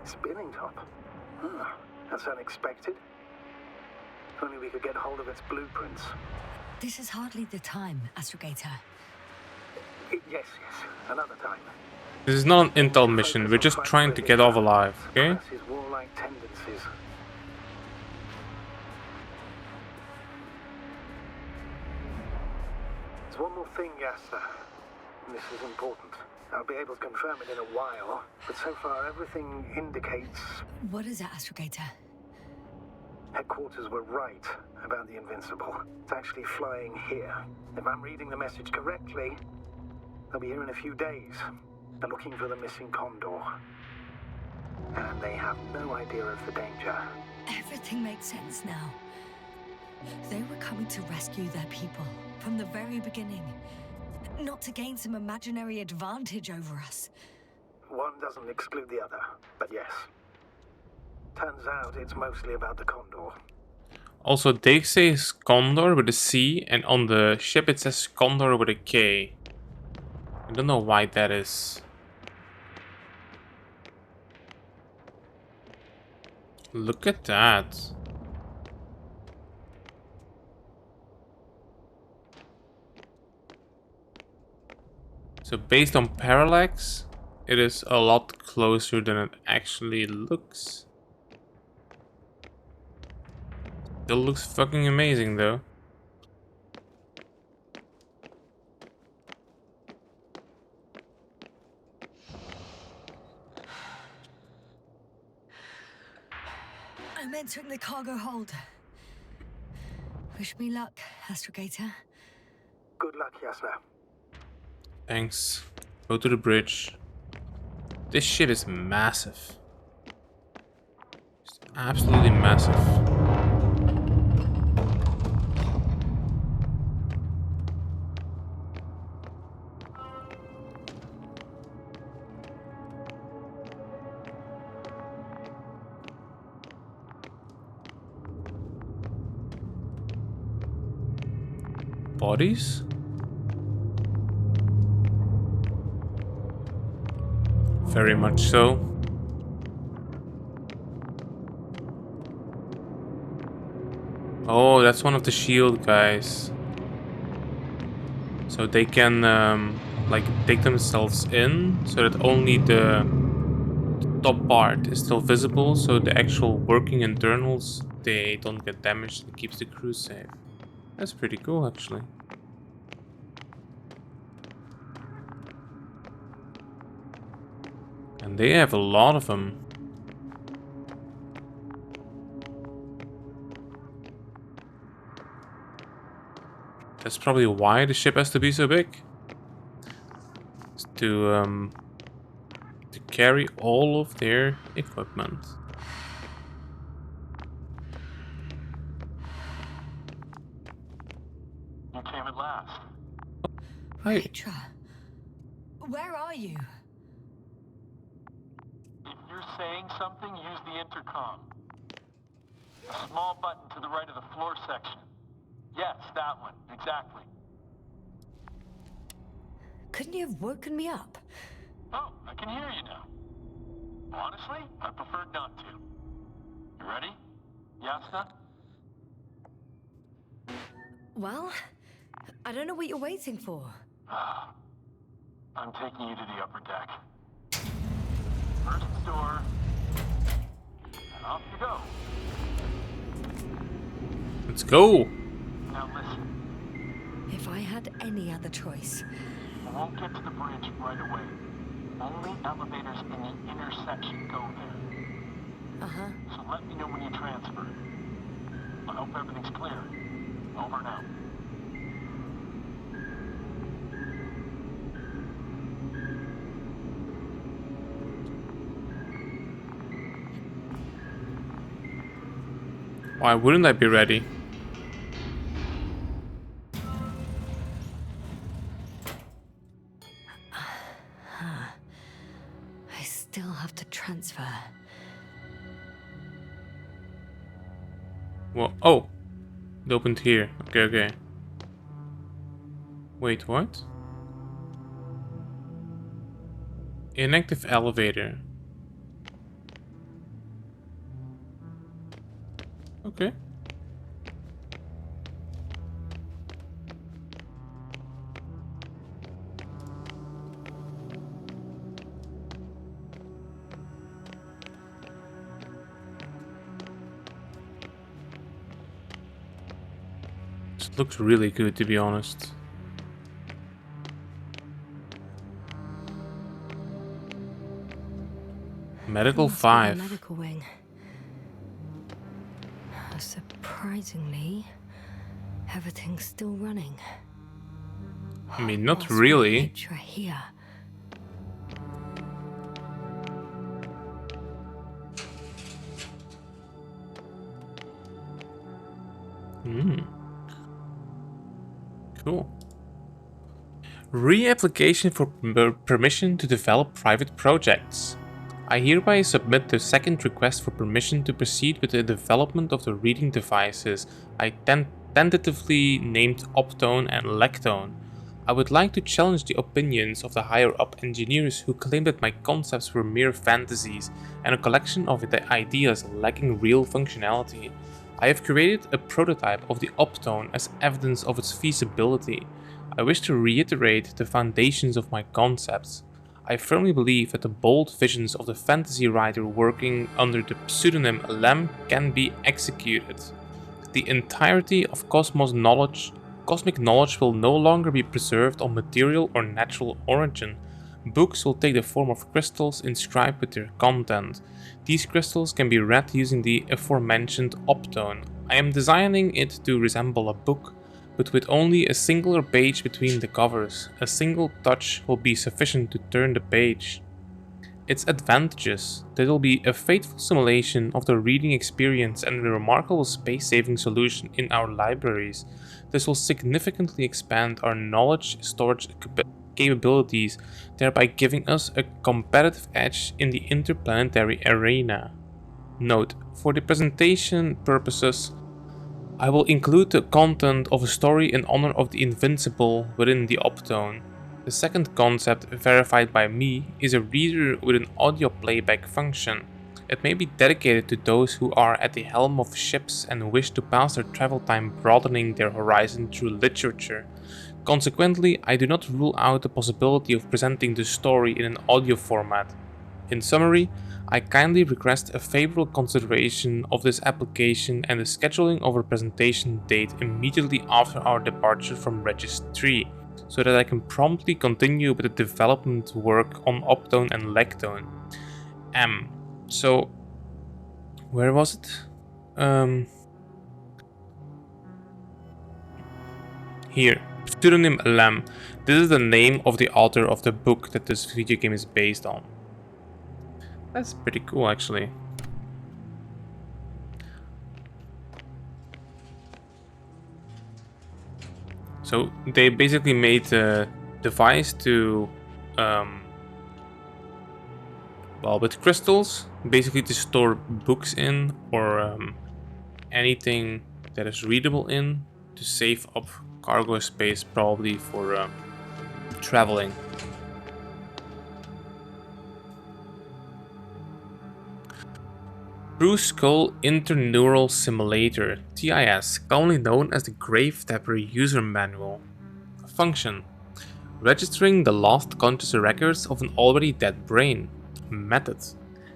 Spinning top? Ah, that's unexpected. If only we could get hold of its blueprints. This is hardly the time, Astrogator. Yes, another time. This is not an intel mission. We're just trying to get off alive, okay? Suppress his warlike tendencies. There's one more thing, Yasta. This is important. I'll be able to confirm it in a while, but so far everything indicates What is it, Astrogator? headquarters were right about the Invincible. It's actually flying here. If I'm reading the message correctly, they'll be here in a few days. They're looking for the missing Condor. And they have no idea of the danger. Everything makes sense now. They were coming to rescue their people from the very beginning. Not to gain some imaginary advantage over us. One doesn't exclude the other, but yes. Turns out it's mostly about the Condor. Also, they say Condor with a C, and on the ship it says Condor with a K. I don't know why that is. Look at that. So based on parallax, it is a lot closer than it actually looks. Still looks fucking amazing though. I'm entering the cargo hold. Wish me luck, Astrogator. Good luck, Yasna. Thanks. Go to the bridge. This shit is massive. It's absolutely massive. Bodies? Very much so. Oh, that's one of the shield guys. So they can like take themselves in so that only the top part is still visible, so the actual working internals, they don't get damaged. It keeps the crew safe. That's pretty cool actually. And they have a lot of them. That's probably why the ship has to be so big. It's to carry all of their equipment. You came at last. Hi. Petra, where are you? If you're saying something, use the intercom. A small button to the right of the floor section. Yes, that one. Exactly. Couldn't you have woken me up? Oh, I can hear you now. Honestly, I preferred not to. You ready? Yasna? Well, I don't know what you're waiting for. I'm taking you to the upper deck. First door. And off you go. Let's go. Now listen. If I had any other choice. We won't get to the bridge right away. Only elevators in the intersection go there. Uh-huh. So let me know when you transfer. I hope everything's clear. Over and out. Why wouldn't I be ready? I still have to transfer. Well, oh, it opened here. Okay, okay. Wait, what? Inactive elevator. Okay. It looks really good, to be honest. Medical Must be the 5. medical wing. Surprisingly, everything's still running. I mean, not What's my really. picture here? Cool. Reapplication for permission to develop private projects. I hereby submit the second request for permission to proceed with the development of the reading devices I tentatively named Optone and Lectone. I would like to challenge the opinions of the higher-up engineers who claim that my concepts were mere fantasies and a collection of ideas lacking real functionality. I have created a prototype of the Optone as evidence of its feasibility. I wish to reiterate the foundations of my concepts. I firmly believe that the bold visions of the fantasy writer working under the pseudonym Lem can be executed. The entirety of cosmic knowledge will no longer be preserved on material or natural origin. Books will take the form of crystals inscribed with their content. These crystals can be read using the aforementioned Optone. I am designing it to resemble a book, but with only a singular page between the covers. A single touch will be sufficient to turn the page. Its advantages: that it will be a faithful simulation of the reading experience and a remarkable space-saving solution in our libraries. This will significantly expand our knowledge storage capabilities, thereby giving us a competitive edge in the interplanetary arena. Note: for the presentation purposes, I will include the content of a story in honor of the Invincible within the Optone. The second concept, verified by me, is a reader with an audio playback function. It may be dedicated to those who are at the helm of ships and wish to pass their travel time broadening their horizon through literature. Consequently, I do not rule out the possibility of presenting the story in an audio format. In summary, I kindly request a favorable consideration of this application and the scheduling of a presentation date immediately after our departure from Registry, so that I can promptly continue with the development work on Optone and Lectone. So, where was it? Here. Pseudonym Lam. This is the name of the author of the book that this video game is based on. That's pretty cool, actually. So they basically made a device to, well, with crystals, basically to store books in or anything that is readable in, to save up cargo space, probably for traveling. True Skull Interneural Simulator, TIS, commonly known as the Grave Tapper User Manual. Function: registering the lost conscious records of an already dead brain. Method: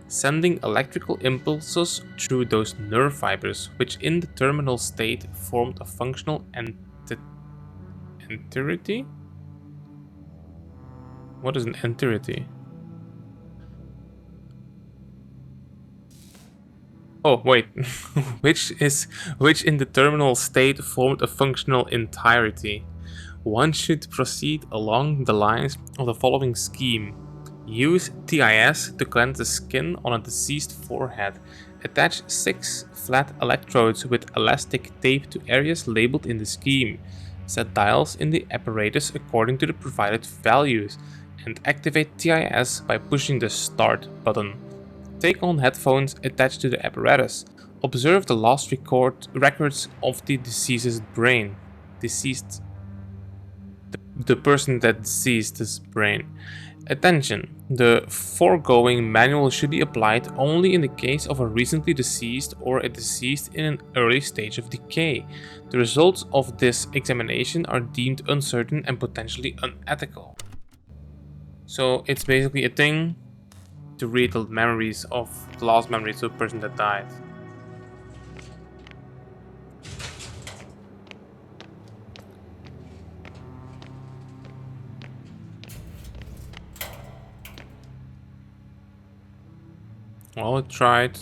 sending electrical impulses through those nerve fibers, which in the terminal state formed a functional entirety? What is an entirety? Oh, wait. which in the terminal state formed a functional entirety. One should proceed along the lines of the following scheme. Use TIS to cleanse the skin on a deceased forehead. Attach 6 flat electrodes with elastic tape to areas labeled in the scheme. Set dials in the apparatus according to the provided values and activate TIS by pushing the Start button. Take on headphones attached to the apparatus. Observe the last records of the deceased's brain. Deceased. The person that deceased his brain. Attention! The foregoing manual should be applied only in the case of a recently deceased or a deceased in an early stage of decay. The results of this examination are deemed uncertain and potentially unethical. So it's basically a thing to read the memories of the last memories of the person that died. Well, it tried.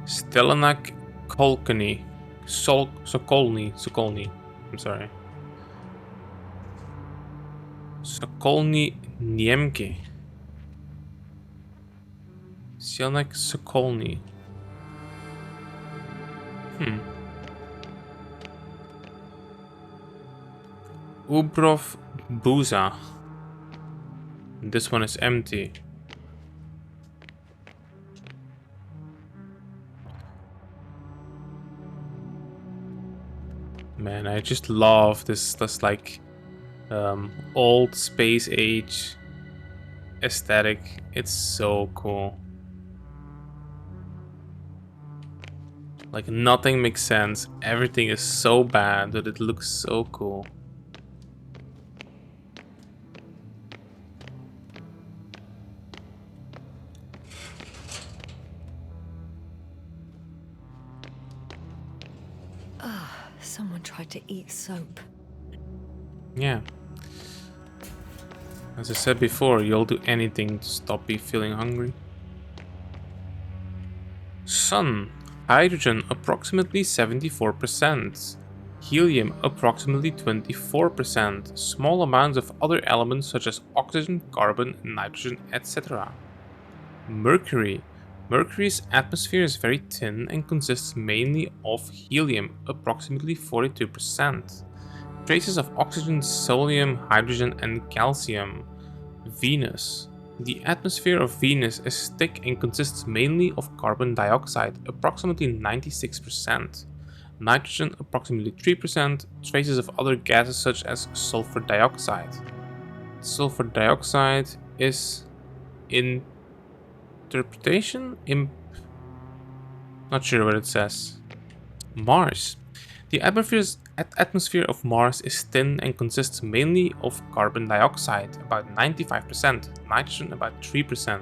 Stelanak Kolkany. Sokolny. I'm sorry. Sokolny Niemke. Stelanak Sokolny. Ubrov Buza. This one is empty. Man, I just love this like old space age aesthetic. It's so cool. Like nothing makes sense. Everything is so bad that it looks so cool. Someone tried to eat soap. Yeah. As I said before, you'll do anything to stop me feeling hungry. Sun. Hydrogen approximately 74%. Helium approximately 24%. Small amounts of other elements such as oxygen, carbon, nitrogen, etc. Mercury. Mercury's atmosphere is very thin and consists mainly of helium, approximately 42%. Traces of oxygen, sodium, hydrogen, and calcium. Venus. The atmosphere of Venus is thick and consists mainly of carbon dioxide, approximately 96%. Nitrogen, approximately 3%. Traces of other gases such as sulfur dioxide. Sulfur dioxide is interpretation? Not sure what it says. Mars. The atmosphere of Mars is thin and consists mainly of carbon dioxide, about 95%, nitrogen about 3%.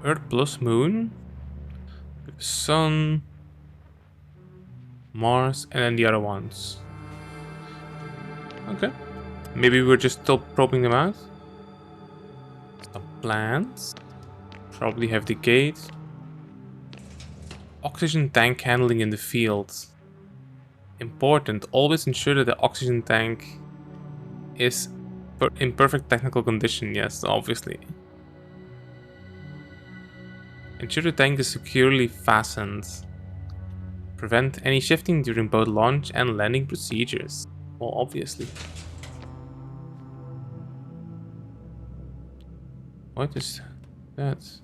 Earth plus Moon, Sun, Mars, and then the other ones. Okay. Maybe we're just still probing them out. Some plants. Probably have decayed. Oxygen tank handling in the field. Important, always ensure that the oxygen tank is in perfect technical condition, yes, obviously. Ensure the tank is securely fastened. Prevent any shifting during both launch and landing procedures. Well, obviously. What is that?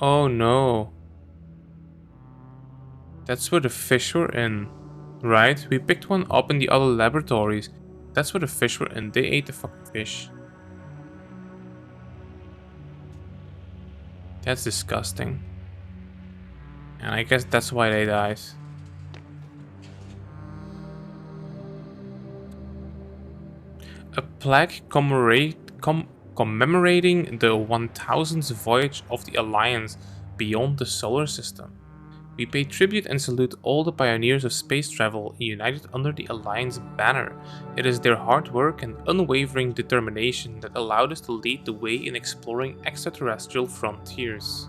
Oh no. That's where the fish were in. Right? We picked one up in the other laboratories. That's where the fish were in. They ate the fucking fish. That's disgusting. And I guess that's why they died. A plaque commemorating the 1000th voyage of the Alliance beyond the solar system. We pay tribute and salute all the pioneers of space travel united under the Alliance banner. It is their hard work and unwavering determination that allowed us to lead the way in exploring extraterrestrial frontiers.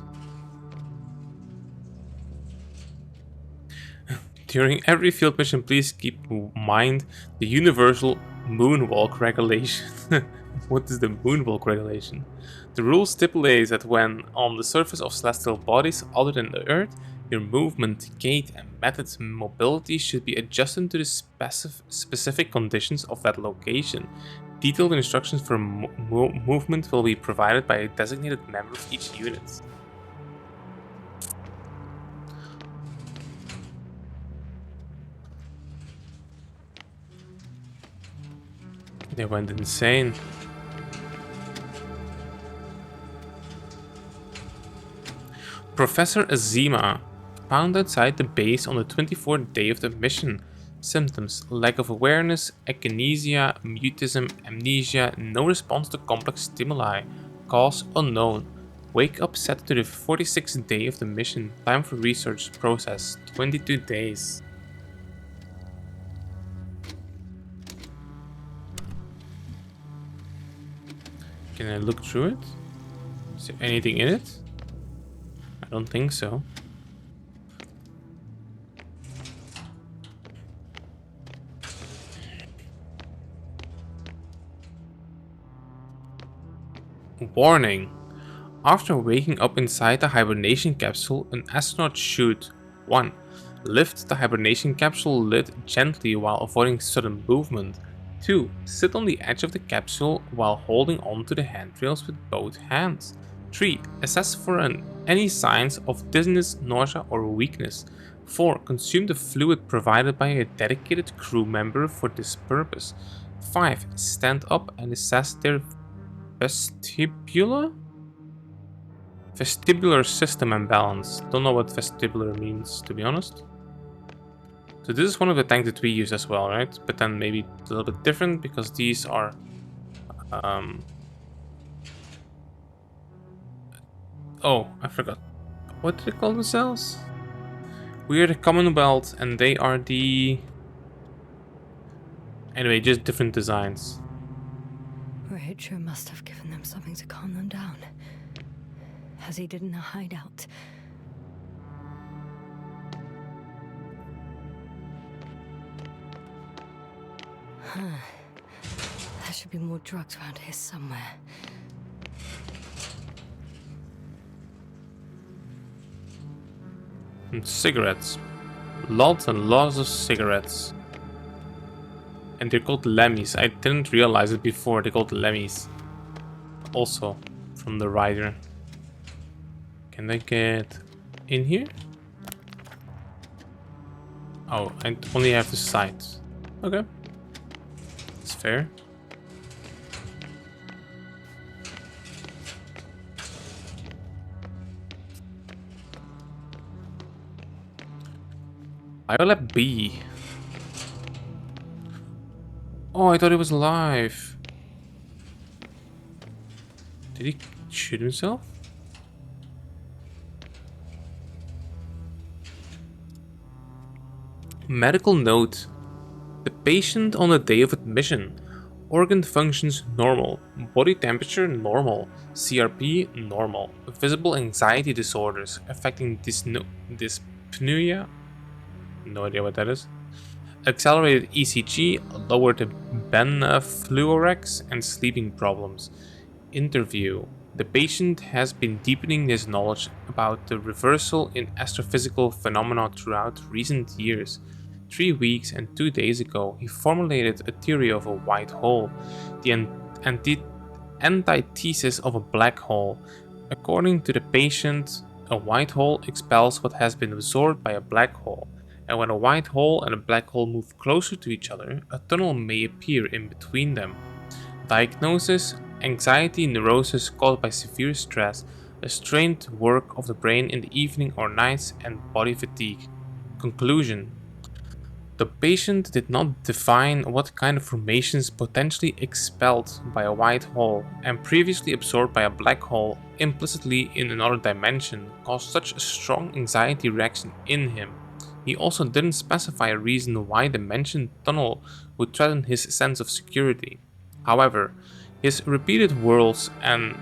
During every field mission, please keep in mind the universal moonwalk regulation. What is the moonwalk regulation? The rule stipulates that when on the surface of celestial bodies other than the Earth, your movement, gait, and methods of mobility should be adjusted to the specific conditions of that location. Detailed instructions for movement will be provided by a designated member of each unit. They went insane. Professor Azima found outside the base on the 24th day of the mission. Symptoms: lack of awareness, akinesia, mutism, amnesia, no response to complex stimuli. Cause unknown. Wake up set to the 46th day of the mission. Time for research process: 22 days. Can I look through it? Is there anything in it? I don't think so. Warning! After waking up inside the hibernation capsule, an astronaut should 1. Lift the hibernation capsule lid gently while avoiding sudden movement. 2. Sit on the edge of the capsule while holding onto the handrails with both hands. 3. Assess for any signs of dizziness, nausea, or weakness. 4. Consume the fluid provided by a dedicated crew member for this purpose. 5. Stand up and assess their vestibular system and balance. Don't know what vestibular means, to be honest. So this is one of the tanks that we use as well, right? But then maybe a little bit different because these are oh, I forgot. What do they call themselves? We are the Commonwealth and they are the... Anyway, just different designs. Rachel must have given them something to calm them down, as he did in a hideout. There should be more drugs around here somewhere. And cigarettes. Lots and lots of cigarettes. And they're called Lemmies. I didn't realize it before. They're called Lemmies. Also from the rider. Can I get in here? Oh, I only have the sight. Okay. That's fair. Biolab B. Oh, I thought he was alive. Did he shoot himself? Medical note. The patient on the day of admission. Organ functions normal. Body temperature normal. CRP normal. Visible anxiety disorders affecting dyspnea. No idea what that is. Accelerated ECG, lowered benfluorex, and sleeping problems. Interview. The patient has been deepening his knowledge about the reversal in astrophysical phenomena throughout recent years. 3 weeks and 2 days ago, he formulated a theory of a white hole, the antithesis of a black hole. According to the patient, a white hole expels what has been absorbed by a black hole. And when a white hole and a black hole move closer to each other, a tunnel may appear in between them. Diagnosis: anxiety neurosis caused by severe stress, a strained work of the brain in the evening or nights, and body fatigue. Conclusion: the patient did not define what kind of formations potentially expelled by a white hole and previously absorbed by a black hole implicitly in another dimension caused such a strong anxiety reaction in him. He also didn't specify a reason why the mentioned tunnel would threaten his sense of security. However, his repeated words and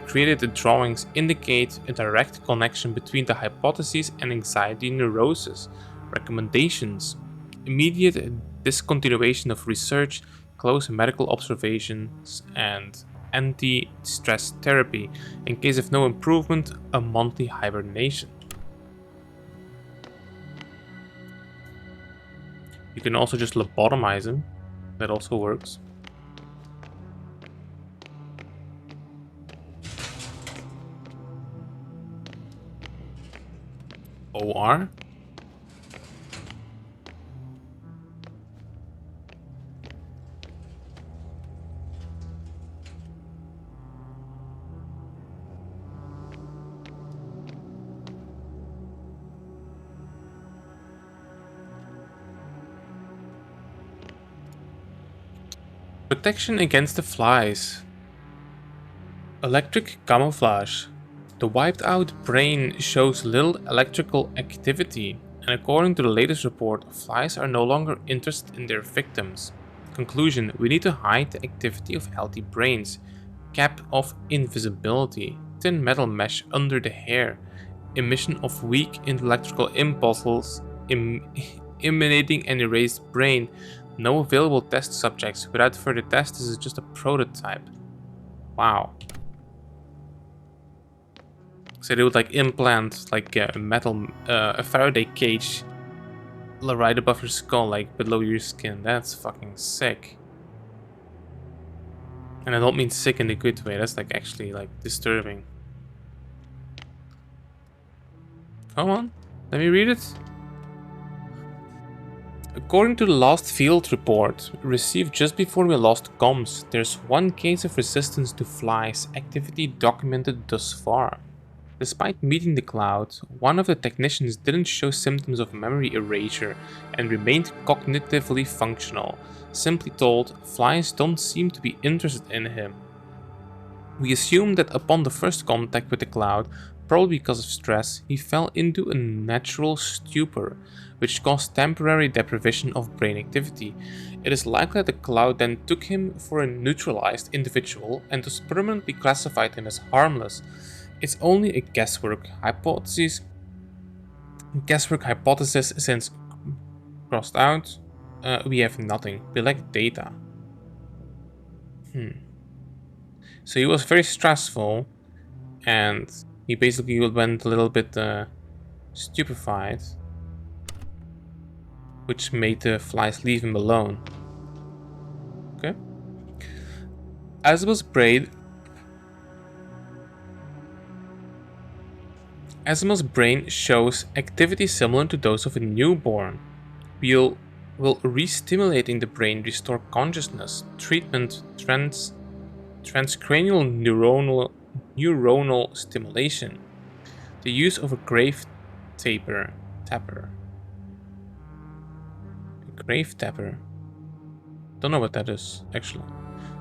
created drawings indicate a direct connection between the hypothesis and anxiety neurosis. Recommendations: immediate discontinuation of research, close medical observations, and anti-stress therapy. In case of no improvement, a monthly hibernation. You can also just lobotomize him. That also works. OR? Protection against the flies. Electric camouflage. The wiped out brain shows little electrical activity, and according to the latest report, flies are no longer interested in their victims. Conclusion: we need to hide the activity of healthy brains. Cap of invisibility. Thin metal mesh under the hair. Emission of weak electrical impulses emanating an erased brain. No available test subjects. Without further tests, this is just a prototype. Wow. So they would like implant like a metal, a Faraday cage right above your skull, like below your skin. That's fucking sick. And I don't mean sick in a good way. That's like actually like disturbing. Come on, let me read it. According to the last field report, received just before we lost comms, there's one case of resistance to flies activity documented thus far. Despite meeting the cloud, one of the technicians didn't show symptoms of memory erasure and remained cognitively functional. Simply told, flies don't seem to be interested in him. We assume that upon the first contact with the cloud, probably because of stress, he fell into a natural stupor, which caused temporary deprivation of brain activity. It is likely that the cloud then took him for a neutralized individual and was permanently classified him as harmless. It's only a guesswork hypothesis since crossed out, we have nothing. We lack data. So he was very stressful, and he basically went a little bit stupefied, which made the flies leave him alone. Okay. Asimov's brain shows activity similar to those of a newborn. Will re-stimulating the brain restore consciousness? Treatment transcranial neuronal stimulation. The use of a grave tapper. A grave tapper. Don't know what that is, actually.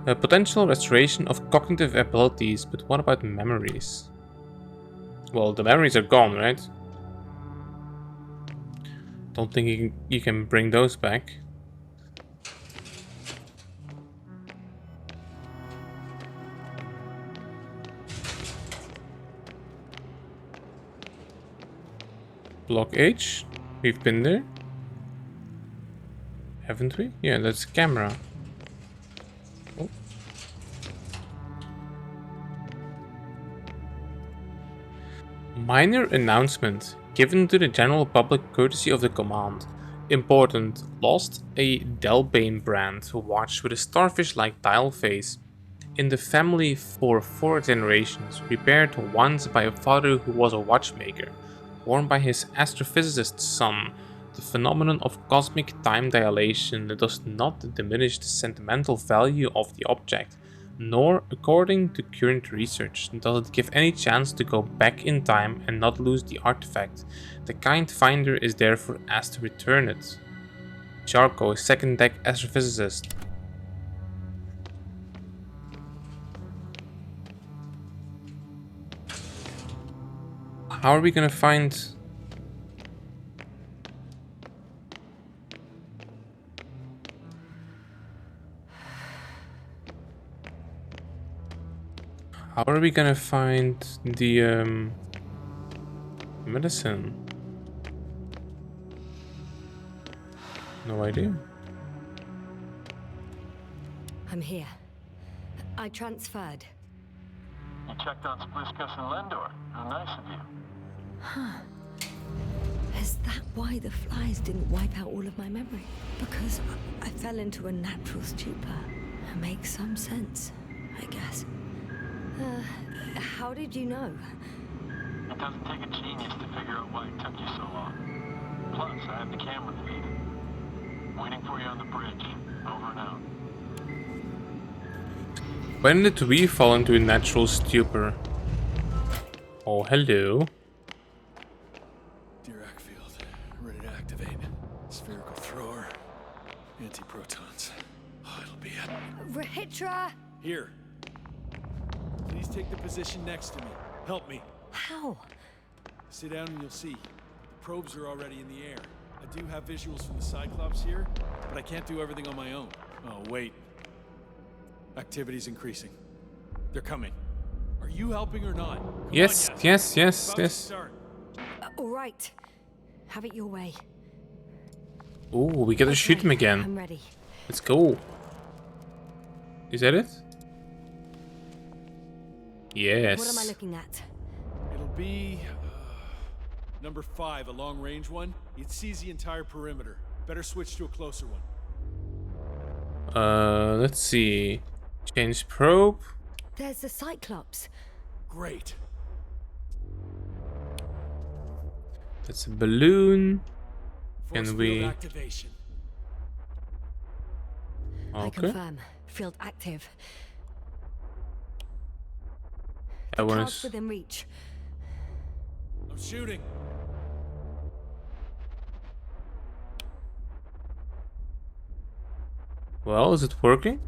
A potential restoration of cognitive abilities, but what about memories? Well, the memories are gone, right? Don't think you can bring those back. Block H? We've been there? Haven't we? Yeah, that's camera. Oh. Minor announcement given to the general public courtesy of the command. Important. Lost a Delbane brand watch with a starfish-like dial face. In the family for 4 generations, repaired once by a father who was a watchmaker, worn by his astrophysicist son. The phenomenon of cosmic time dilation does not diminish the sentimental value of the object, nor, according to current research, does it give any chance to go back in time and not lose the artifact. The kind finder is therefore asked to return it. Charco, 2nd deck astrophysicist. How are we gonna find... How are we gonna find the medicine? No idea. I'm here. I transferred. You checked on Spliskus and Lendor. How nice of you. Is that why the flies didn't wipe out all of my memory? Because I fell into a natural stupor. It makes some sense, I guess. How did you know? It doesn't take a genius to figure out why it took you so long. Plus, I have the camera feed. Waiting for you on the bridge. Over and out. When did we fall into a natural stupor? Oh, hello. Dirac field, ready to activate. Spherical thrower, anti-protons. Oh, it'll be it. Rahitra! Here. Please take the position next to me. Help me. How? Sit down and you'll see. The probes are already in the air. I do have visuals from the Cyclops here, but I can't do everything on my own. Oh, wait. Activity's increasing. They're coming. Are you helping or not? Come Yes, on, yes, yes, About to yes. start. All right. Have it your way. Ooh, we gotta shoot him again. I'm ready. Let's go. Is that it? Yes. What am I looking at? It'll be... number 5, a long-range one. It sees the entire perimeter. Better switch to a closer one. Let's see. Change probe. There's the Cyclops. Great. That's a balloon. Force Can we- field activation. I Okay. confirm. Field active. That one Clouds is... within reach. I'm shooting. Well, is it working?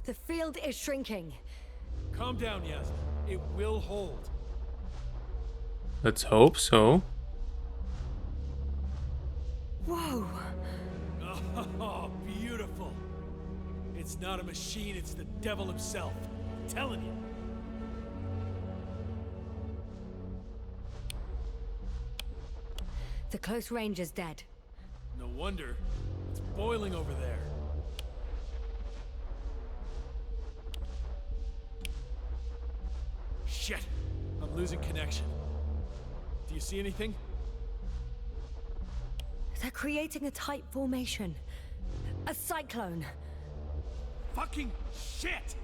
The field is shrinking. Calm down, Yasna. It will hold. Let's hope so. Whoa! Oh, beautiful. It's not a machine, it's the devil himself. I'm telling you. The close range is dead. No wonder. It's boiling over there. Shit. I'm losing connection. Do you see anything? They're creating a tight formation. A cyclone. Fucking shit!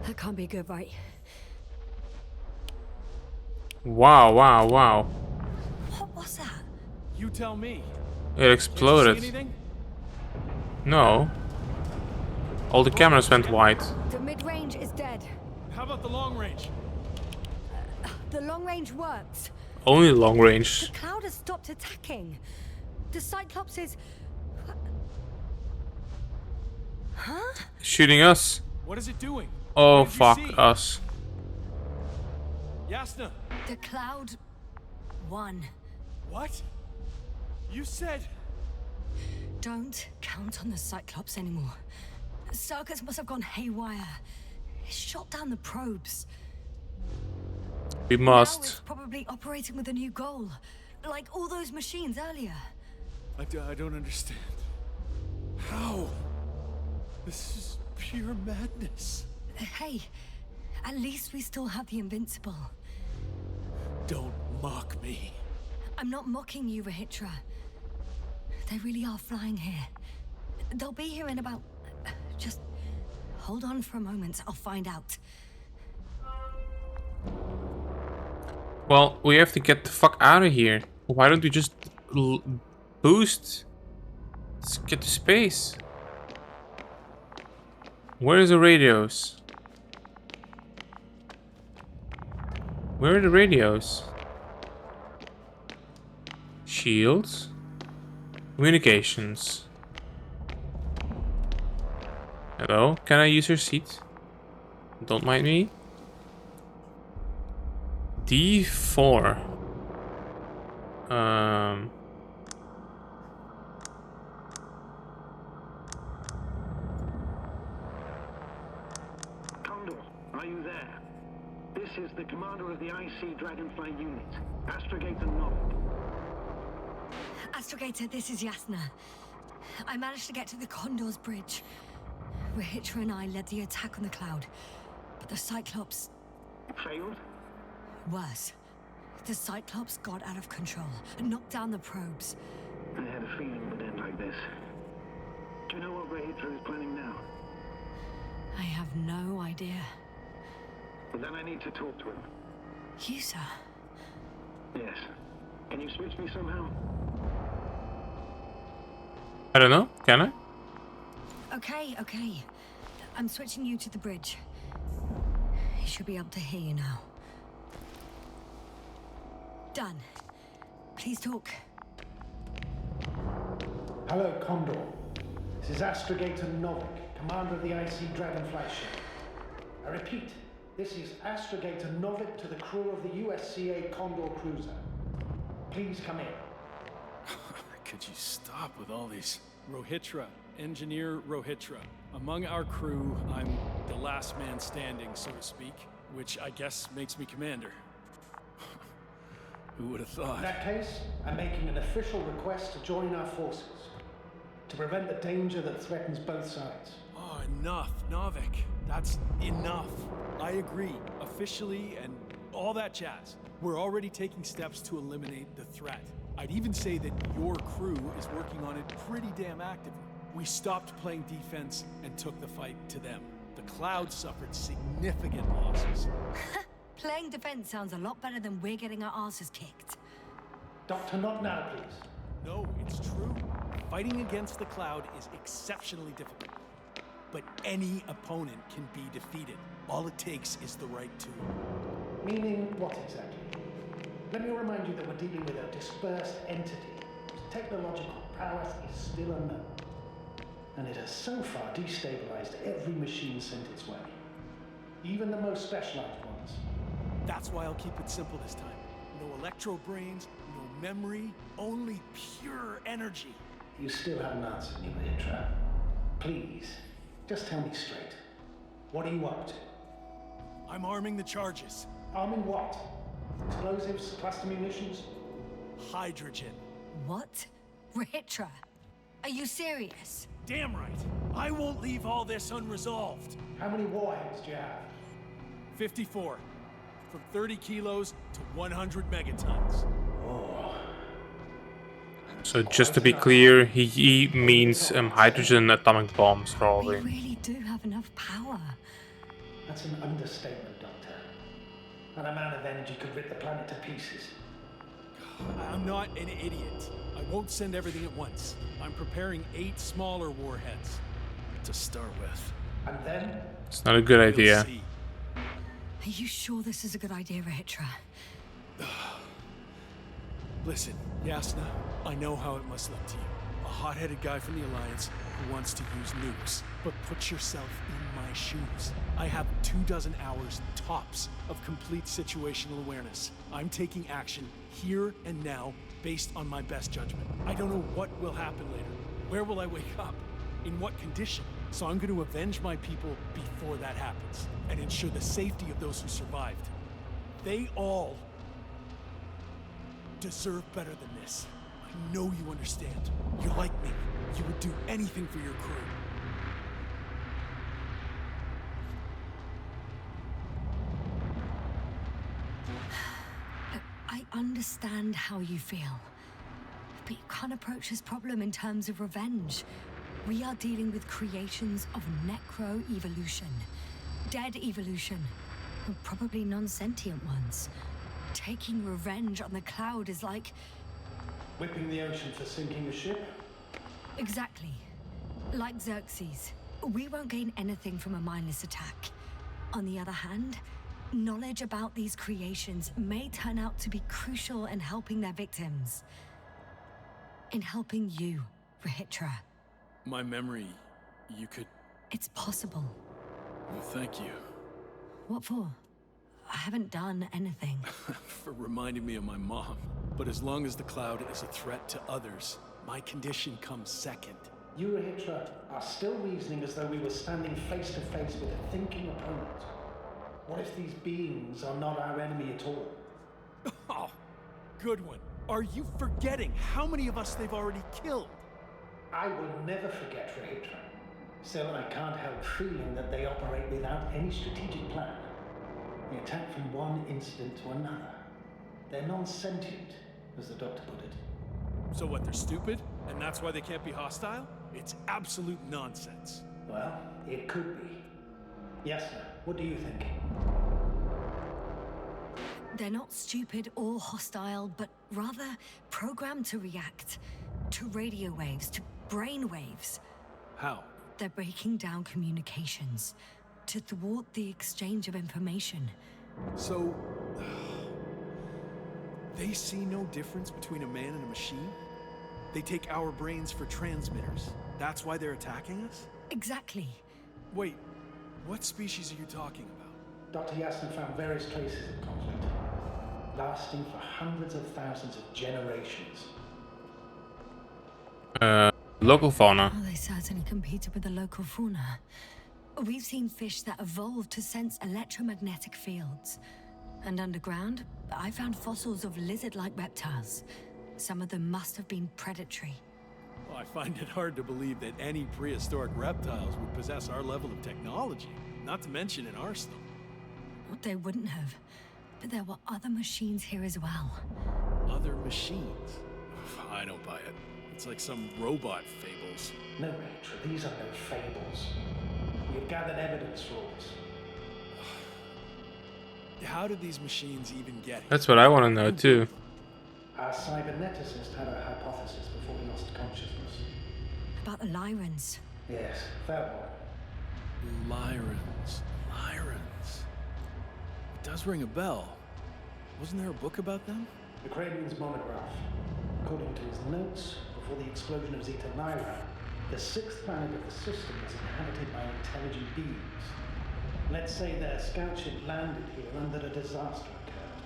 That can't be good, right? Wow, wow, wow. What was that? You tell me. It Can't you see exploded. anything? No. All the cameras went white. The mid-range is dead. How about the long range? The long range works. Only long The range. cloud has stopped attacking. The Cyclops is... Huh? Shooting us. What is it doing? Oh, What did you fuck see? us. Yasna, The cloud won. what? You said... Don't count on the Cyclops anymore. Circus must have gone haywire. It shot down the probes. We Now it's must. probably operating with a new goal. Like all those machines earlier. I don't understand. How? This is pure madness. Hey, at least we still have the Invincible. Don't mock me. I'm not mocking you, Rahitra. They really are flying here. They'll be here in about... Just hold on for a moment. I'll find out. Well, we have to get the fuck out of here. Why don't we just boost? Let's get to space. Where is the radios? Where are the radios? Shields. Communications. Hello? Can I use your seat? Don't mind me. D4. Condor, are you there? This is the commander of the IC Dragonfly unit, Astrogator Novik. Astrogator, this is Yasna. I managed to get to the Condor's bridge. Rahitra and I led the attack on the cloud, but the Cyclops... Failed? Worse. The Cyclops got out of control and knocked down the probes. I had a feeling it would end like this. Do you know what Rahitra is planning now? I have no idea. Well, then I need to talk to him. You, sir? Yes. Can you switch me somehow? I don't know. Can I? Okay. I'm switching you to the bridge. He should be able to hear you now. Done. Please talk. Hello, Condor. This is Astrogator Novik, commander of the IC Dragonfly ship. I repeat, this is Astrogator Novik to the crew of the USCA Condor cruiser. Please come in. Could you stop with all these? Rohitra, Engineer Rohitra. Among our crew, I'm the last man standing, so to speak, which I guess makes me commander. Who would have thought? In that case, I'm making an official request to join our forces to prevent the danger that threatens both sides. Oh, enough, Novik. That's enough. I agree, officially and all that jazz. We're already taking steps to eliminate the threat. I'd even say that your crew is working on it pretty damn actively. We stopped playing defense and took the fight to them. The Cloud suffered significant losses. Playing defense sounds a lot better than we're getting our asses kicked. Doctor, not now, please. No, it's true. Fighting against the Cloud is exceptionally difficult. But any opponent can be defeated. All it takes is the right tool. Meaning what exactly? Let me remind you that we're dealing with a dispersed entity whose technological prowess is still unknown. And it has so far destabilized every machine sent its way. Even the most specialized ones. That's why I'll keep it simple this time. No electro brains, no memory, only pure energy. You still haven't answered me, Rahitra. Please, just tell me straight. What are you up to? I'm arming the charges. Arming what? Explosives, cluster munitions? Hydrogen. What? Rahitra? Are you serious? Damn right. I won't leave all this unresolved. How many warheads do you have? 54. From 30 kilos to 100 megatons. Oh. So just to be clear, he means hydrogen atomic bombs, We probably. really do have enough power. That's an understatement, Doctor. An amount of energy could rip the planet to pieces. I'm not an idiot. I won't send everything at once. I'm preparing 8 smaller warheads to start with. And then? It's not a good We'll idea. see. Are you sure this is a good idea, Rahitra? Listen, Yasna, I know how it must look to you. A hot-headed guy from the Alliance who wants to use nukes. But put yourself in my shoes. I have 24 hours tops of complete situational awareness. I'm taking action here and now based on my best judgment. I don't know what will happen later. Where will I wake up? In what condition? So I'm going to avenge my people before that happens and ensure the safety of those who survived. They all deserve better than this. I know you understand. You're like me. You would do anything for your crew. I understand how you feel. But you can't approach this problem in terms of revenge. We are dealing with creations of necro-evolution. Dead evolution. And probably non-sentient ones. Taking revenge on the Cloud is like... Whipping the ocean for sinking a ship? Exactly. Like Xerxes. We won't gain anything from a mindless attack. On the other hand, knowledge about these creations may turn out to be crucial in helping their victims. In helping you, Rahitra. My memory, you could It's possible. Well, thank you What for? I haven't done anything. for reminding me of my mom. But as long as the cloud is a threat to others, my condition comes second. You and Hitra are still reasoning as though we were standing face to face with a thinking opponent. What if these beings are not our enemy at all? Oh, good one. Are you forgetting how many of us they've already killed? I will never forget Hitra. Still, I can't help feeling that they operate without any strategic plan. They attack from one incident to another. They're non-sentient, as the doctor put it. So what, they're stupid? And that's why they can't be hostile? It's absolute nonsense. Well, it could be. Yes, sir. What do you think? They're not stupid or hostile, but rather programmed to react to radio waves, to brain waves. How? They're breaking down communications to thwart the exchange of information. So... they see no difference between a man and a machine? They take our brains for transmitters. That's why they're attacking us? Exactly. Wait, what species are you talking about? Dr. Yasna found various traces of conflict, lasting for hundreds of thousands of generations. Local fauna. Oh, they certainly competed with the local fauna. We've seen fish that evolved to sense electromagnetic fields. And underground, I found fossils of lizard-like reptiles. Some of them must have been predatory. Well, I find it hard to believe that any prehistoric reptiles would possess our level of technology, not to mention an arsenal. They wouldn't have. But there were other machines here as well. Other machines? I don't buy it. It's like some robot fables. No, Rachel, these are no fables. We have gathered evidence for all this. How did these machines even get here? That's what I want to know too. Our cyberneticist had a hypothesis before he lost consciousness. About the Lyrans. Yes, that one. Lyrans. It does ring a bell. Wasn't there a book about them? The Craven's monograph. According to his notes, before the explosion of Zeta Lyra, the sixth planet of the system was inhabited by intelligent beings. Let's say their scout ship landed here and that a disaster occurred.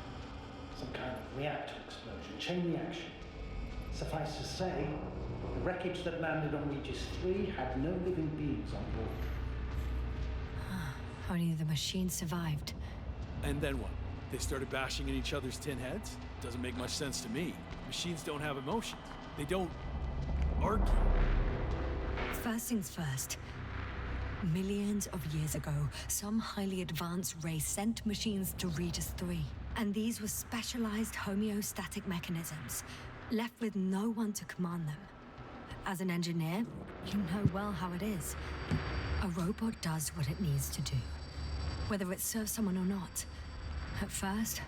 Some kind of reactor explosion, chain reaction. Suffice to say, the wreckage that landed on Regis 3 had no living beings on board. Only the machines survived. And then what? They started bashing in each other's tin heads? Doesn't make much sense to me. Machines don't have emotions. They don't argue. First things first. Millions of years ago, some highly advanced race sent machines to Regis 3. And these were specialized homeostatic mechanisms, left with no one to command them. As an engineer, you know well how it is. A robot does what it needs to do, whether it serves someone or not. At first,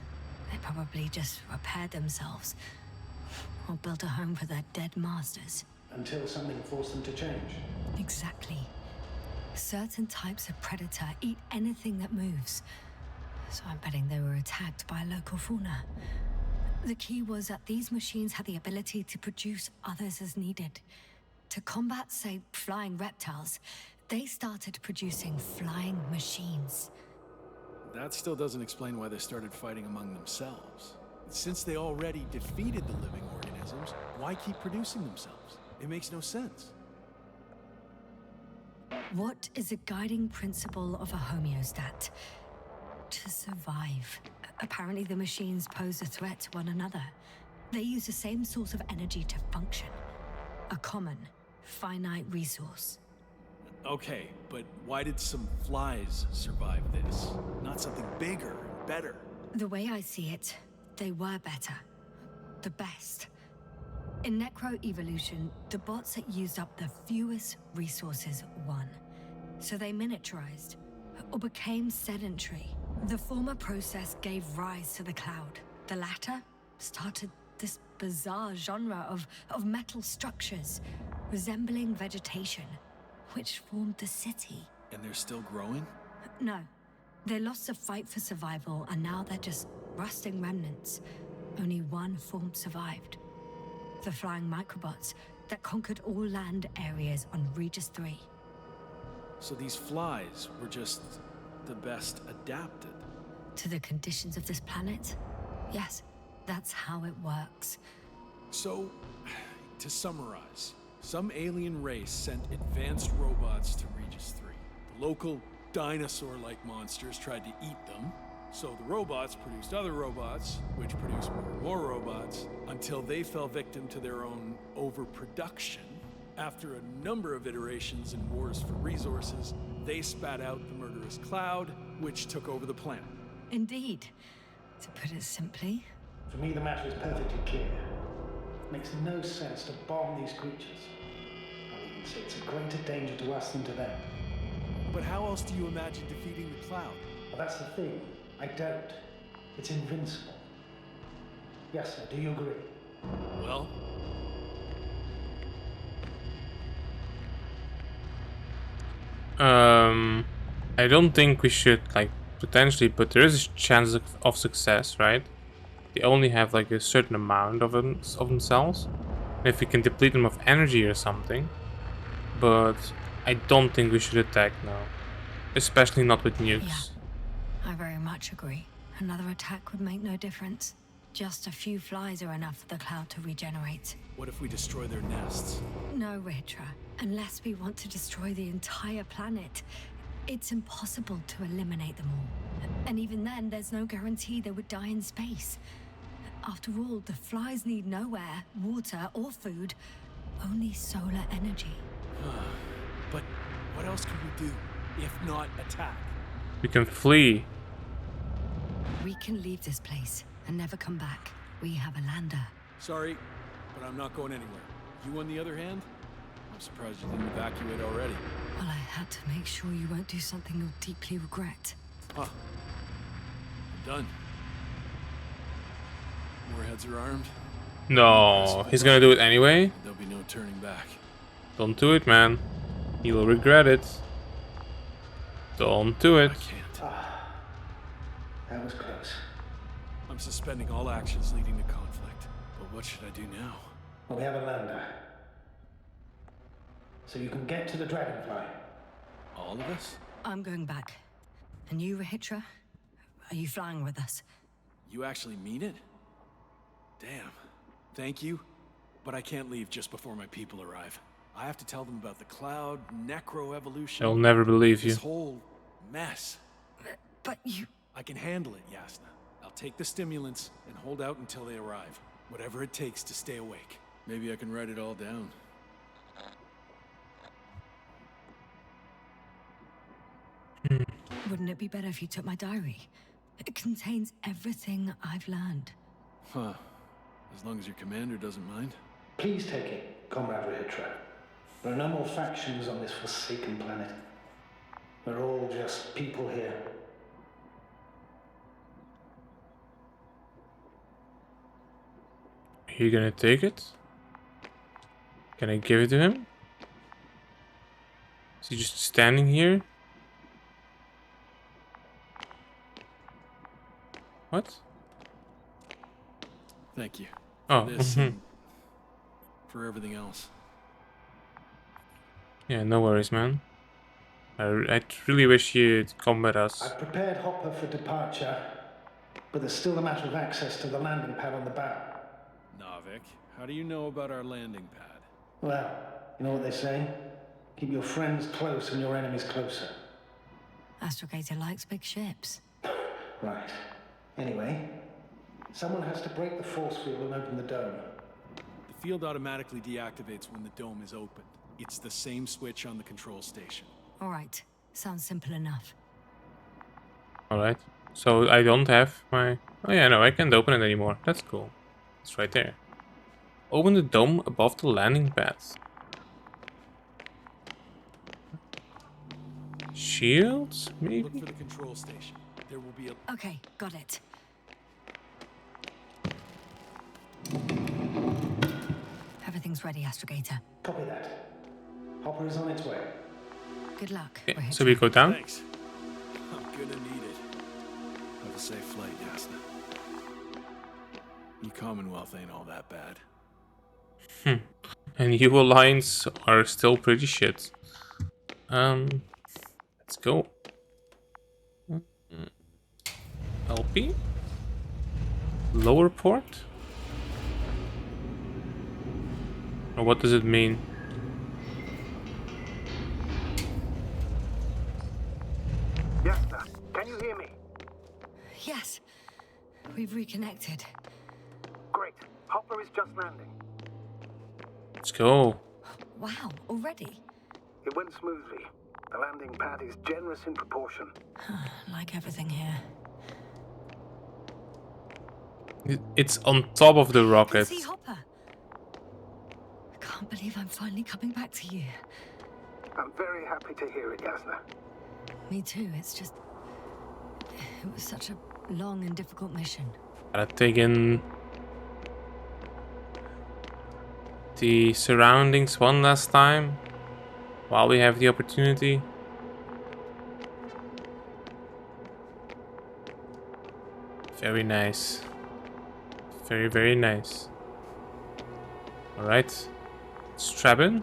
they probably just repaired themselves, or built a home for their dead masters. Until something forced them to change. Exactly. Certain types of predator eat anything that moves. So I'm betting they were attacked by local fauna. The key was that these machines had the ability to produce others as needed. To combat, say, flying reptiles, they started producing flying machines. That still doesn't explain why they started fighting among themselves. Since they already defeated the living organisms, why keep producing themselves? It makes no sense. What is a guiding principle of a homeostat? To survive. Apparently the machines pose a threat to one another. They use the same source of energy to function. A common, finite resource. Okay, but why did some flies survive this? Not something bigger and better. The way I see it, they were better. The best. In necroevolution, the bots that used up the fewest resources won. So they miniaturized, or became sedentary. The former process gave rise to the cloud. The latter started this bizarre genre of metal structures, resembling vegetation, which formed the city. And they're still growing? No. They lost the fight for survival, and now they're just rusting remnants. Only one form survived. The flying microbots that conquered all land areas on Regis 3. So these flies were just the best adapted. To the conditions of this planet? Yes, that's how it works. So, to summarize, some alien race sent advanced robots to Regis 3. The local dinosaur-like monsters tried to eat them, so the robots produced other robots, which produced more and more robots, until they fell victim to their own overproduction. After a number of iterations and wars for resources, they spat out the murderous cloud, which took over the planet. Indeed. To put it simply, For me, the matter is perfectly clear. It makes no sense to bomb these creatures. I'll even say it's a greater danger to us than to them. But how else do you imagine defeating the cloud? But that's the thing. I don't. It's invincible. Yes, sir. Do you agree? Well, I don't think we should, like, potentially, but there is a chance of success, right? They only have like a certain amount of themselves. And if we can deplete them of energy or something. But I don't think we should attack now. Especially not with nukes. I very much agree. Another attack would make no difference. Just a few flies are enough for the cloud to regenerate. what if we destroy their nests? No, Ritra. Unless we want to destroy the entire planet, it's impossible to eliminate them all. And even then, there's no guarantee they would die in space. After all, the flies need no air, water, or food, only solar energy. But what else can we do, if not attack? We can flee. We can leave this place and never come back. We have a lander. Sorry, but I'm not going anywhere. You, on the other hand? I'm surprised you didn't evacuate already. Well, I had to make sure you won't do something you'll deeply regret. Huh. I'm done. Warheads are armed. No, he's gonna do it anyway. There'll be no turning back. Don't do it, man. You'll regret it. Don't do it. I can't. That was close. I'm suspending all actions leading to conflict. But what should I do now? Well, we have a lander. So you can get to the Dragonfly. All of us? I'm going back. And you, Rahitra? Are you flying with us? You actually mean it? Damn. Thank you. But I can't leave just before my people arrive. I have to tell them about the cloud, necroevolution. They'll never believe you. This whole mess. But you... I can handle it, Yasna. I'll take the stimulants and hold out until they arrive. Whatever it takes to stay awake. Maybe I can write it all down. Wouldn't it be better if you took my diary? It contains everything I've learned. Huh. As long as your commander doesn't mind. Please take it, Comrade Rahitra. There are no more factions on this forsaken planet. We're all just people here. Are you gonna take it? Can I give it to him? Is he just standing here? What? Thank you. Oh, For this and for everything else. Yeah, no worries, man. I really wish you'd come with us. I've prepared Hopper for departure, but there's still the matter of access to the landing pad on the bow. Navik, how do you know about our landing pad? Well, you know what they say? Keep your friends close and your enemies closer. Astrogator likes big ships. Right. Anyway, someone has to break the force field and open the dome. The field automatically deactivates when the dome is opened. It's the same switch on the control station. All right. Sounds simple enough. Alright. So I don't have my... Oh yeah, no, I can't open it anymore. That's cool. It's right there. Open the dome above the landing pads. Shields, Look maybe? for the control station. There will be a... Okay, got it. Everything's ready, Astrogator. Copy that. Hopper is on its way. Good luck. Okay, Rahitra. so we go down. Thanks. I'm gonna need it. Have a safe flight, Yasna. New Commonwealth ain't all that bad. And you Alliance are still pretty shit. Let's go. LP? Lower port? Or what does it mean? Jasna, can you hear me? Yes, we've reconnected. Great. Hopper is just landing. Let's go. Wow, already? It went smoothly. The landing pad is generous in proportion. Like everything here. It's on top of the I can rocket. see Hopper. I can't believe I'm finally coming back to you. I'm very happy to hear it, Jasna. Me too, it's just... It was such a long and difficult mission. Gotta take in the surroundings one last time while we have the opportunity. Very nice. Very, very nice. Alright. Strap in.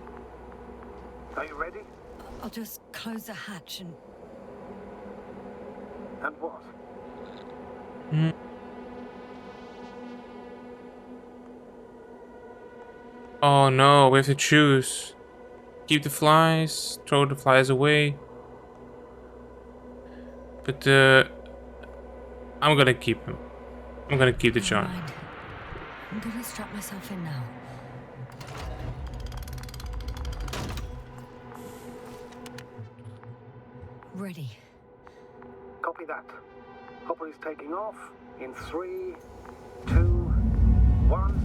Are you ready? I'll just close the hatch and... And what? Oh no, we have to choose. Keep the flies, throw the flies away. But I'm gonna keep him. I'm gonna keep the Never charm. mind. I'm gonna strap myself in now. Ready. Copy that. Hopper is taking off in 3, 2, 1.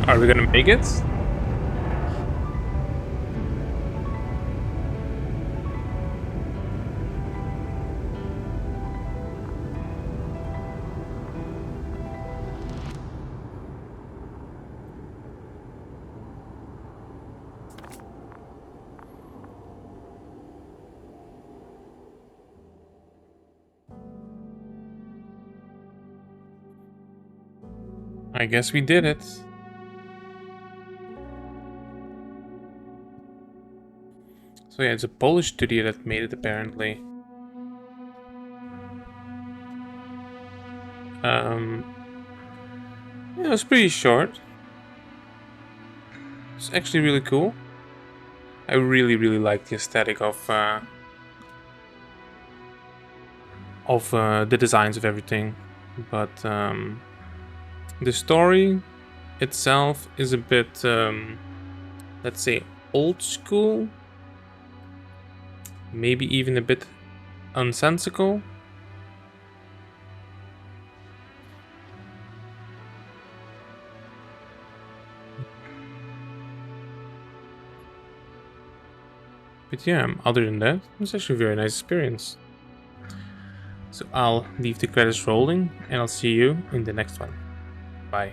Are we gonna make it? I guess we did it. So yeah, it's a Polish studio that made it apparently. Yeah, it was pretty short. It's actually really cool. I really like the aesthetic of the designs of everything, but the story itself is a bit, let's say, old school. Maybe even a bit unsensical. But yeah, other than that, it's actually a very nice experience. So I'll leave the credits rolling and I'll see you in the next one. Bye.